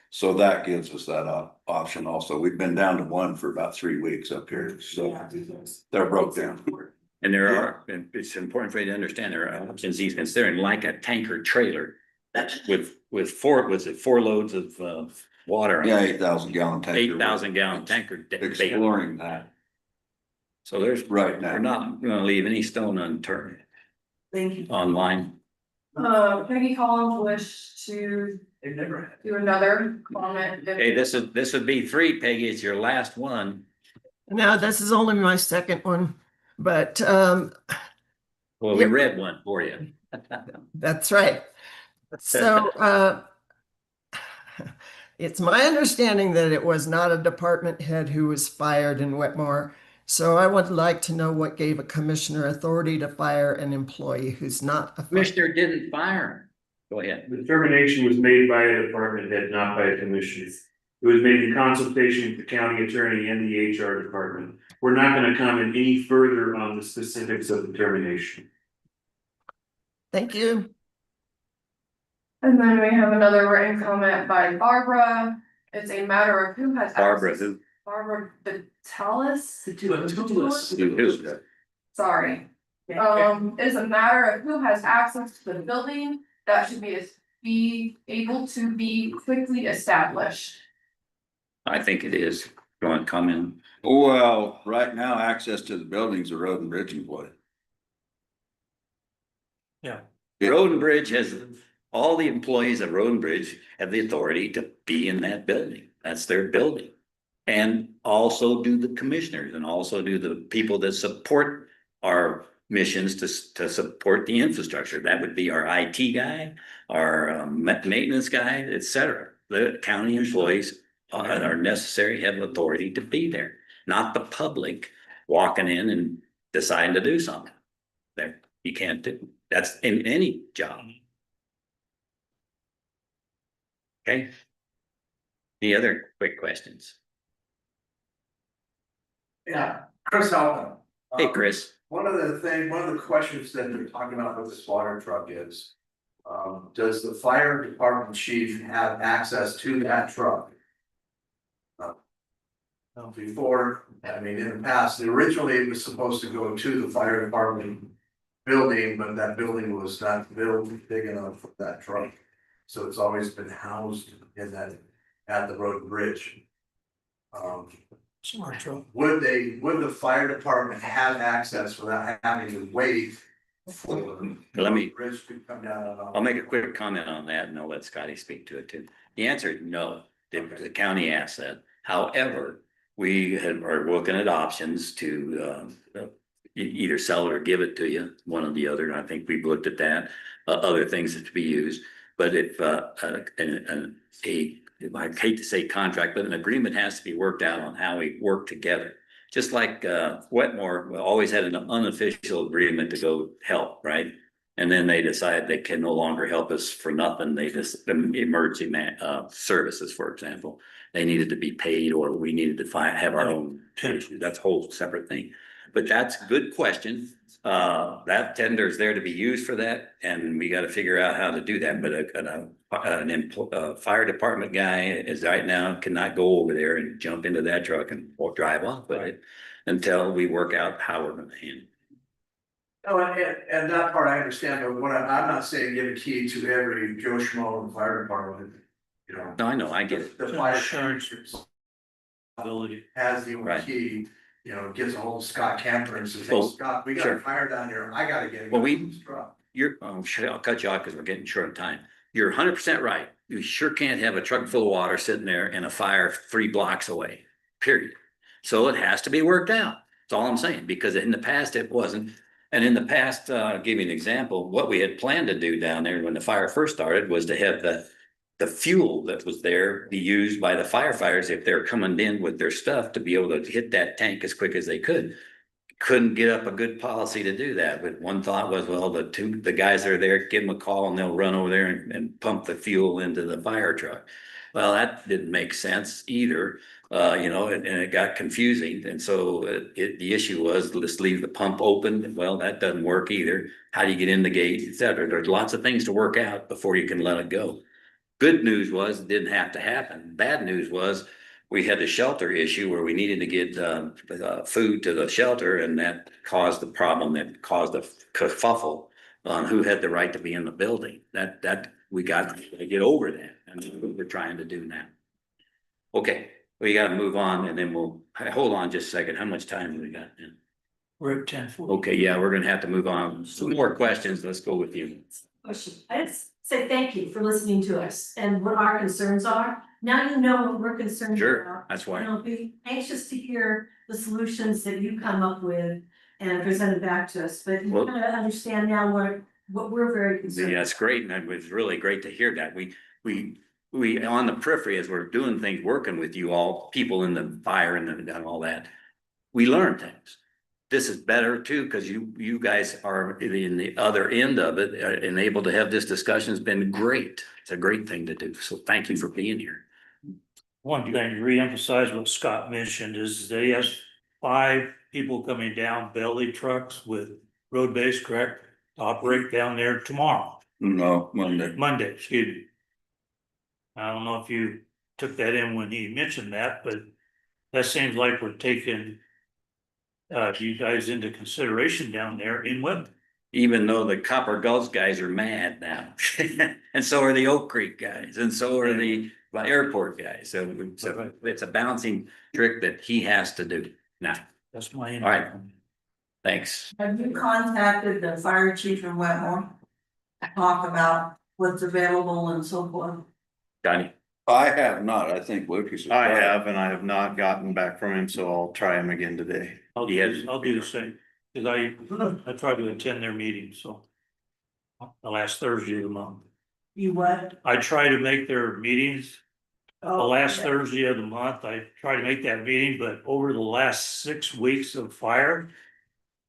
So that gives us that option also. We've been down to one for about 3 weeks up here, so they're broke down. And and it's important for you to understand, there are options he's considering, like a tanker trailer. With four loads of water. Yeah, 8,000 gallon tanker. 8,000 gallon tanker. Exploring that. So there's, right now, we're not gonna leave any stone unturned. Thank you. Online. Peggy Collins wished to do another comment. Okay, this would be 3, Peggy, it's your last one. Now, this is only my second one, but Well, we read one for you. that's right. So it's my understanding that it was not a department head who was fired in Wetmore. So I would like to know what gave a commissioner authority to fire an employee who's not a commissioner didn't fire him. Go ahead. The determination was made by a department head, not by a commissioner. It was made in consultation with the county attorney and the HR department. We're not going to comment any further on the specifics of the termination. Thank you. And then we have another written comment by Barbara. It's a matter of who has. Barbara who? Barbara Vitalis. Who? Sorry. It is a matter of who has access to the building that should be able to be quickly established. I think it is. Go on, comment. Well, right now, access to the buildings are road and bridge employee. Yeah. Road and Bridge has, all the employees of Road and Bridge have the authority to be in that building. That's their building. And also do the commissioners and also do the people that support our missions to support the infrastructure. That would be our IT guy, our maintenance guy, et cetera. The county employees are necessary, have authority to be there. not the public walking in and deciding to do something. There, you can't do, that's in any job. Okay? Any other quick questions? Yeah, Chris Halpin. Hey, Chris. One of the questions that they're talking about with this water truck is, does the fire department chief have access to that truck? Before, I mean, in the past, originally it was supposed to go to the fire department building, but that building was not built big enough for that truck. So it's always been housed in that, at the road and bridge. Smart truck. Would the fire department have access without having to wait for Let me- the bridge to come down? I'll make a quick comment on that and I'll let Scotty speak to it too. The answer is no, the county asset. However, we are looking at options to either sell it or give it to you, one or the other. And I think we've looked at that, other things that to be used. But if I hate to say contract, but an agreement has to be worked out on how we work together. Just like Wetmore always had an unofficial agreement to go help, right? And then they decide they can no longer help us for nothing. They just, emergency services, for example, they needed to be paid or we needed to have our own. That's a whole separate thing. But that's a good question. That tender is there to be used for that, and we got to figure out how to do that. But a fire department guy is right now cannot go over there and jump into that truck and or drive off with it until we work out how we're going to handle it. Oh, and that part I understand, but what I'm not saying give a key to every Joe Schmo in the fire department, you know. No, I know, I get it. The fire Insurance ability. has the only Right. key, you know, gets a hold of Scott Camper and says, hey, Well, Scott, we got sure. a fire down here, I gotta get it. Well, I'll cut you off because we're getting short on time. You're 100% right. You sure can't have a truck full of water sitting there and a fire 3 blocks away, period. So it has to be worked out. That's all I'm saying, because in the past it wasn't. And in the past, I'll give you an example, what we had planned to do down there when the fire first started was to have the fuel that was there be used by the firefighters if they're coming in with their stuff to be able to hit that tank as quick as they could. Couldn't get up a good policy to do that, but one thought was, well, the guys that are there, give them a call and they'll run over there and pump the fuel into the fire truck. Well, that didn't make sense either, and it got confusing. And so the issue was, let's leave the pump open. Well, that doesn't work either. How do you get in the gate, et cetera? There's lots of things to work out before you can let it go. Good news was it didn't have to happen. Bad news was we had the shelter issue where we needed to get food to the shelter, and that caused the problem that caused a kerfuffle on who had the right to be in the building. That we got to get over that, and that's what we're trying to do now. Okay, we got to move on, and then we'll hold on just a second. How much time do we got? We're at 10:40. Okay, yeah, we're gonna have to move on. Some more questions. Let's go with you. Question. I just say thank you for listening to us and what our concerns are. Now you know what we're concerned Sure, about. that's why. And I'll be anxious to hear the solutions that you come up with and present it back to us, but you Well- kind of understand now what we're very concerned. Yeah, it's great, and it was really great to hear that. We on the periphery, as we're doing things, working with you all, people in the fire and all that, we learn things. This is better too, because you guys are in the other end of it, and able to have this discussion has been great. It's a great thing to do, so thank you for being here. One thing to reemphasize what Scott mentioned is they have 5 people coming down belly trucks with road base, correct? To operate down there tomorrow, No, Monday. Monday, excuse me. I don't know if you took that in when he mentioned that, but that seems like we're taking you guys into consideration down there in Webber. Even though the Copper Gulch guys are mad now, and so are the Oak Creek guys, and so are the airport guys. So it's a balancing trick that he has to do now. That's my. All right. Thanks. Have you contacted the fire chief in Wetmore? Talk about what's available and so forth? Donnie? I have not. I think Lucas. I have, and I have not gotten back from him, so I'll try him again today. I'll do the same, cause I try to attend their meetings, so. The last Thursday of the month. You what? I try to make their meetings the last Thursday of the month. I try to make that meeting, but over the last 6 weeks of fire,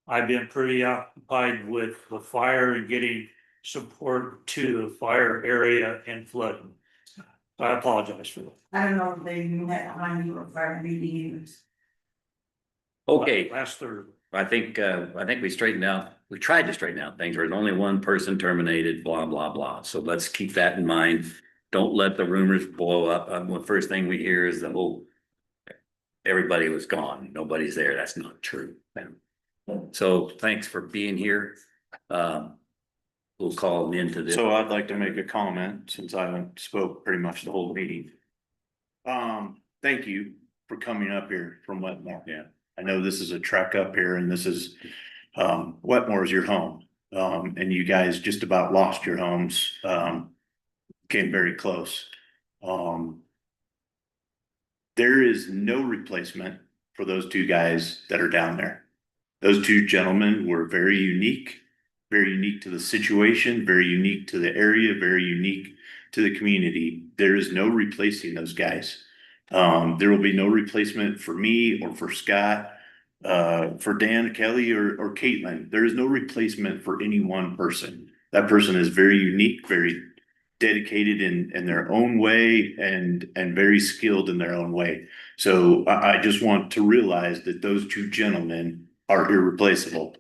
I've been pretty occupied with the fire and getting support to the fire area and flooding. I apologize for that. I don't know if they even had time for a fire meeting. Okay, Last Thursday. I think we straightened out, we tried to straighten out things. There's only one person terminated, blah, blah, blah. So let's keep that in mind. Don't let the rumors blow up. The first thing we hear is that, oh, everybody was gone. Nobody's there. That's not true. So thanks for being here. We'll call them into this. So I'd like to make a comment since I haven't spoke pretty much the whole meeting. Thank you for coming up here from Wetmore. Yeah. I know this is a trek up here and this is, Wetmore is your home. And you guys just about lost your homes, came very close. There is no replacement for those two guys that are down there. Those two gentlemen were very unique to the situation, very unique to the area, very unique to the community. There is no replacing those guys. There will be no replacement for me or for Scott, for Dan, Kelly, or Caitlin. There is no replacement for any one person. That person is very unique, very dedicated in their own way and very skilled in their own way. So I just want to realize that those two gentlemen are irreplaceable.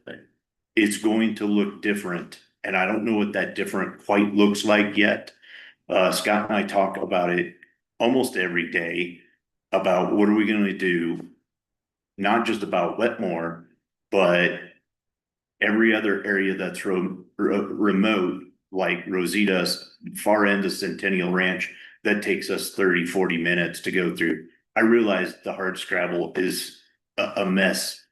It's going to look different, and I don't know what that different quite looks like yet. Scott and I talk about it almost every day about what are we going to do, not just about Wetmore, but every other area that's remote, like Rosita's far end of Centennial Ranch, that takes us 30-40 minutes to go through. I realize the hard scrabble is a mess,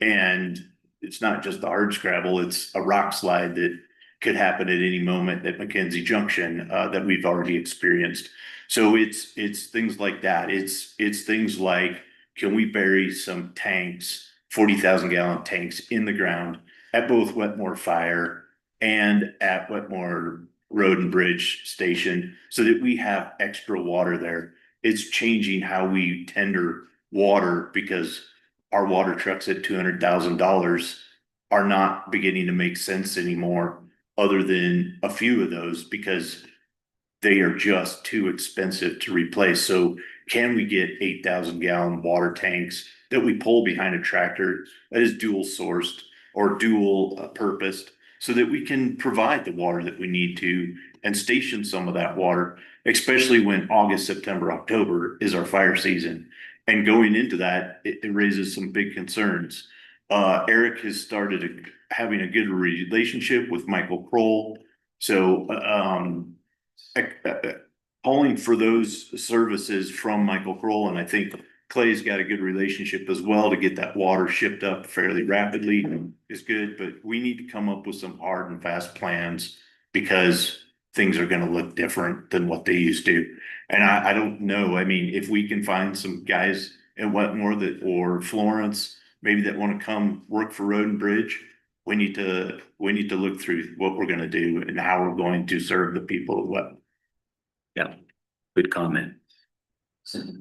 and it's not just the hard scrabble, it's a rock slide that could happen at any moment at McKenzie Junction, that we've already experienced. So it's things like that. It's things like, can we bury some tanks, 40,000 gallon tanks in the ground at both Wetmore Fire and at Wetmore Road and Bridge Station so that we have extra water there. It's changing how we tender water because our water trucks at $200,000 are not beginning to make sense anymore, other than a few of those, because they are just too expensive to replace. So can we get 8,000 gallon water tanks that we pull behind a tractor that is dual sourced or dual purposed so that we can provide the water that we need to and station some of that water, especially when August, September, October is our fire season. And going into that, it raises some big concerns. Eric has started having a good relationship with Michael Kroll. So, calling for those services from Michael Kroll, and I think Clay's got a good relationship as well to get that water shipped up fairly rapidly is good, but we need to come up with some hard and fast plans because things are gonna look different than what they used to. And I don't know, I mean, if we can find some guys in Wetmore or Florence, maybe that wanna come work for Road and Bridge, we need to look through what we're gonna do and how we're going to serve the people of Wetmore. Yeah, good comment.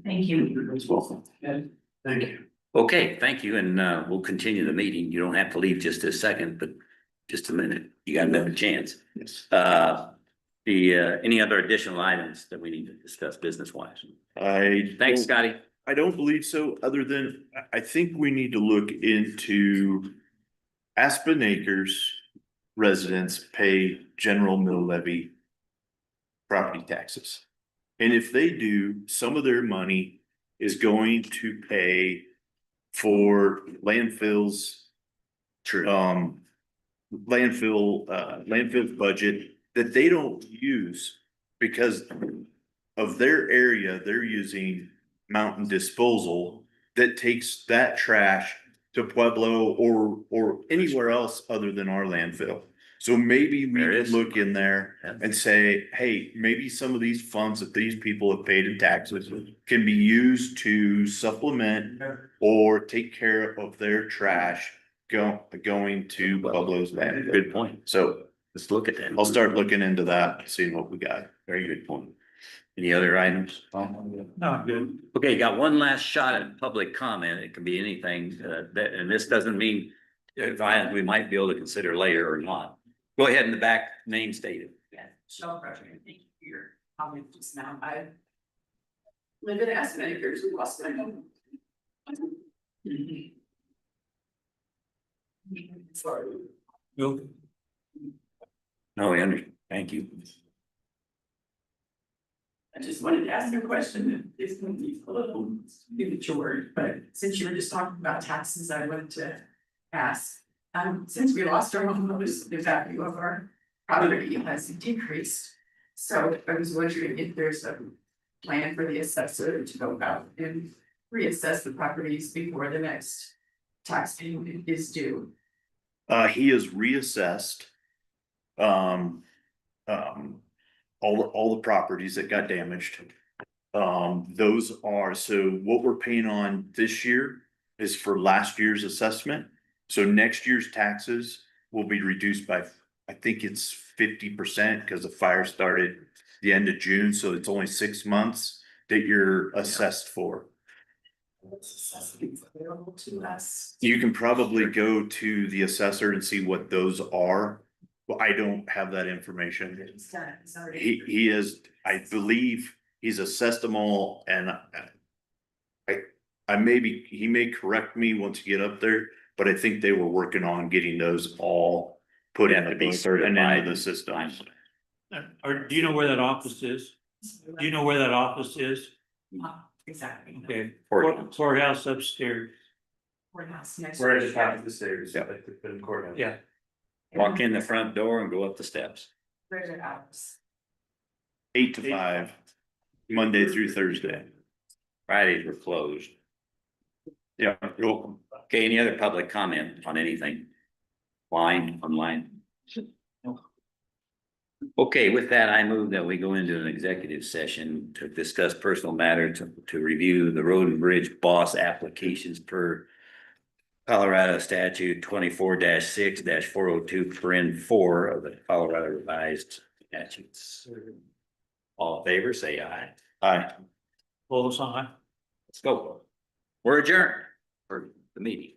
Thank you. You're welcome. Thank you. Okay, thank you, and we'll continue the meeting. You don't have to leave just a second, but just a minute. You got another chance. Yes. Any other additional items that we need to discuss business wise? Thanks, Scotty. I don't believe so, other than I think we need to look into Aspen Acres residents pay general mill levy property taxes. And if they do, some of their money is going to pay for landfills. True. Landfill budget that they don't use because of their area. They're using mountain disposal that takes that trash to Pueblo or anywhere else other than our landfill. So maybe we could look in there and say, hey, maybe some of these funds that these people have paid in taxes can be used to supplement or take care of their trash going to Pueblo's land. Good point. So let's look at that. I'll start looking into that, seeing what we got. Very good point. Any other items? No, good. Okay, got one last shot at public comment. It can be anything, that, and this doesn't mean we might be able to consider later or not. Go ahead in the back, name stated. Yeah, Michelle Crutcher, thank you for your comment just now. I Live in Aspen acres, we lost my home. sorry. No, we understand. Thank you. I just wanted to ask a question. It's going to be a little immature, but since you were just talking about taxes, I wanted to ask. Since we lost our home, the value of our property has decreased. So I was wondering if there's a plan for the assessor to go out and reassess the properties before the next tax payment is due. He is reassessed. All the properties that got damaged. Those are, so what we're paying on this year is for last year's assessment. So next year's taxes will be reduced by, I think it's 50% because the fire started the end of June, so it's only 6 months that you're assessed for. What's assessments available to us? You can probably go to the assessor and see what those are. Well, I don't have that information. It's done, it's already. He is, I believe he's assessed them all and I maybe, he may correct me once you get up there, but I think they were working on getting those all put into the system. Or do you know where that office is? Do you know where that office is? Not exactly. Okay, Courthouse. courthouse upstairs. Courthouse next. We're at the top of the stairs. Yeah. Like the courthouse. Yeah. Walk in the front door and go up the steps. Where's your house? 8 to 5, Monday through Thursday. Fridays were closed. Yeah, you're welcome. Okay, any other public comment on anything? Online? Okay, with that, I move that we go into an executive session to discuss personal matter to review the road and bridge boss applications per Colorado statute 24-6-402 of the Colorado revised statutes. All in favor, say aye. Aye. Hold us on. Let's go. We're adjourned for the meeting.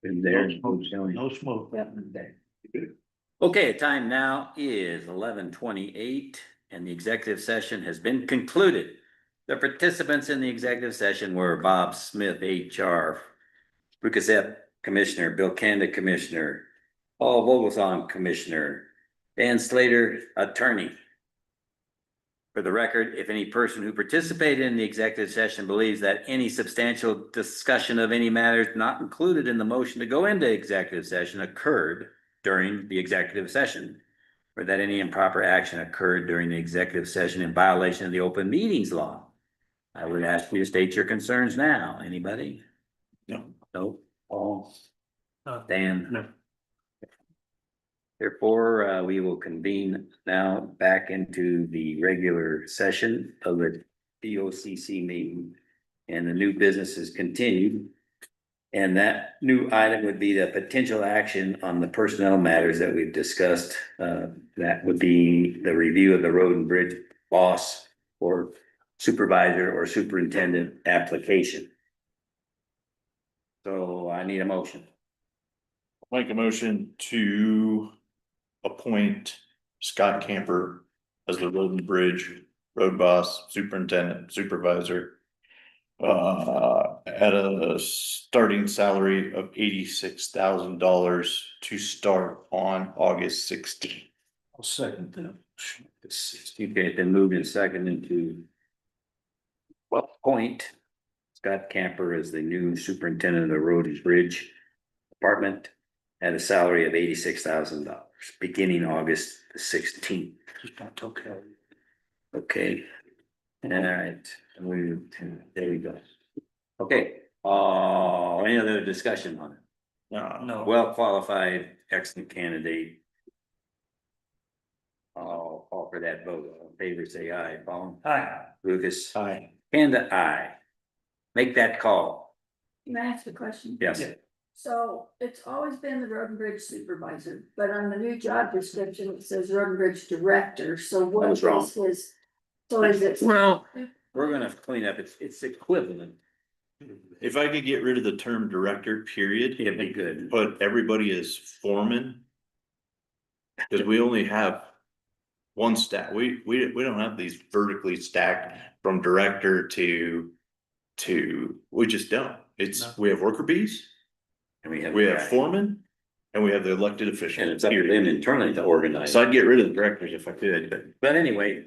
In there. No smoke. Okay, time now is 11:28 and the executive session has been concluded. The participants in the executive session were Bob Smith, HR, Lucasette, Commissioner, Bill Kanda, Commissioner, Paul Vogelsong, Commissioner, Dan Slater, Attorney. For the record, if any person who participated in the executive session believes that any substantial discussion of any matters not included in the motion to go into executive session occurred during the executive session, or that any improper action occurred during the executive session in violation of the open meetings law, I would ask you to state your concerns now. Anybody? No. No? Paul? Dan? No. Therefore, we will convene now back into the regular session of the BOCC meeting. And the new business is continued. And that new item would be the potential action on the personnel matters that we've discussed. That would be the review of the road and bridge boss or supervisor or superintendent application. So I need a motion. Make a motion to appoint Scott Camper as the road and bridge road boss, superintendent, supervisor. At a starting salary of $86,000 to start on August 16th. I'll second that. Okay, it's been moved and seconded to appoint Scott Camper as the new superintendent of the road and bridge department at a salary of $86,000 beginning August 16th. Okay. All right, there we go. Okay, any other discussion on it? No. Well qualified, excellent candidate. I'll call for that vote. All in favor, say aye. Paul? Aye. Lucas? Aye. Kanda, aye. Make that call. Can I ask a question? Yes. So it's always been the road and bridge supervisor, but on the new job description, it says road and bridge director, so what was wrong. is his? So is it? Well, We're gonna clean up, it's equivalent. if I could get rid of the term director, period. It'd be good. Put everybody as foreman. Cause we only have one stack, we don't have these vertically stacked from director to, we just don't. We have worker bees, And we we have foreman, and we have the elected official. And it's up to them internally to organize. So I'd get rid of the directors if I could, But anyway,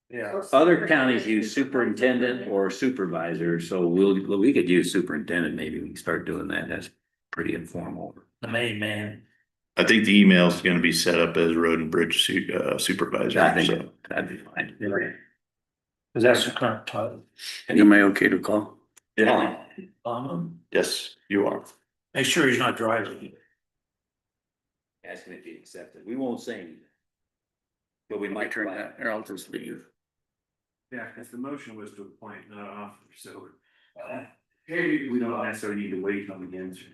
Yeah. other counties use superintendent or supervisor, so we could use superintendent, maybe we can start doing that, that's pretty informal. The main man. I think the email is gonna be set up as road and bridge supervisor. I think so. that'd be fine. Cause that's the current title. Am I okay to call? Yeah, Yes, you are. make sure he's not driving. Ask him if he accepted, we won't say anything. But we might turn that, or I'll just leave. Yeah, because the motion was to appoint, not offer, so. Hey, we don't necessarily need to wait on the answer.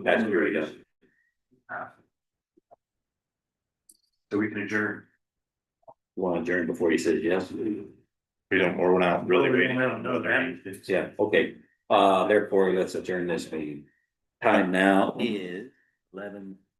That's great, yeah. So we can adjourn. You want to adjourn before he says yes? We're not really waiting. Yeah, okay, therefore, let's adjourn this meeting. Time now is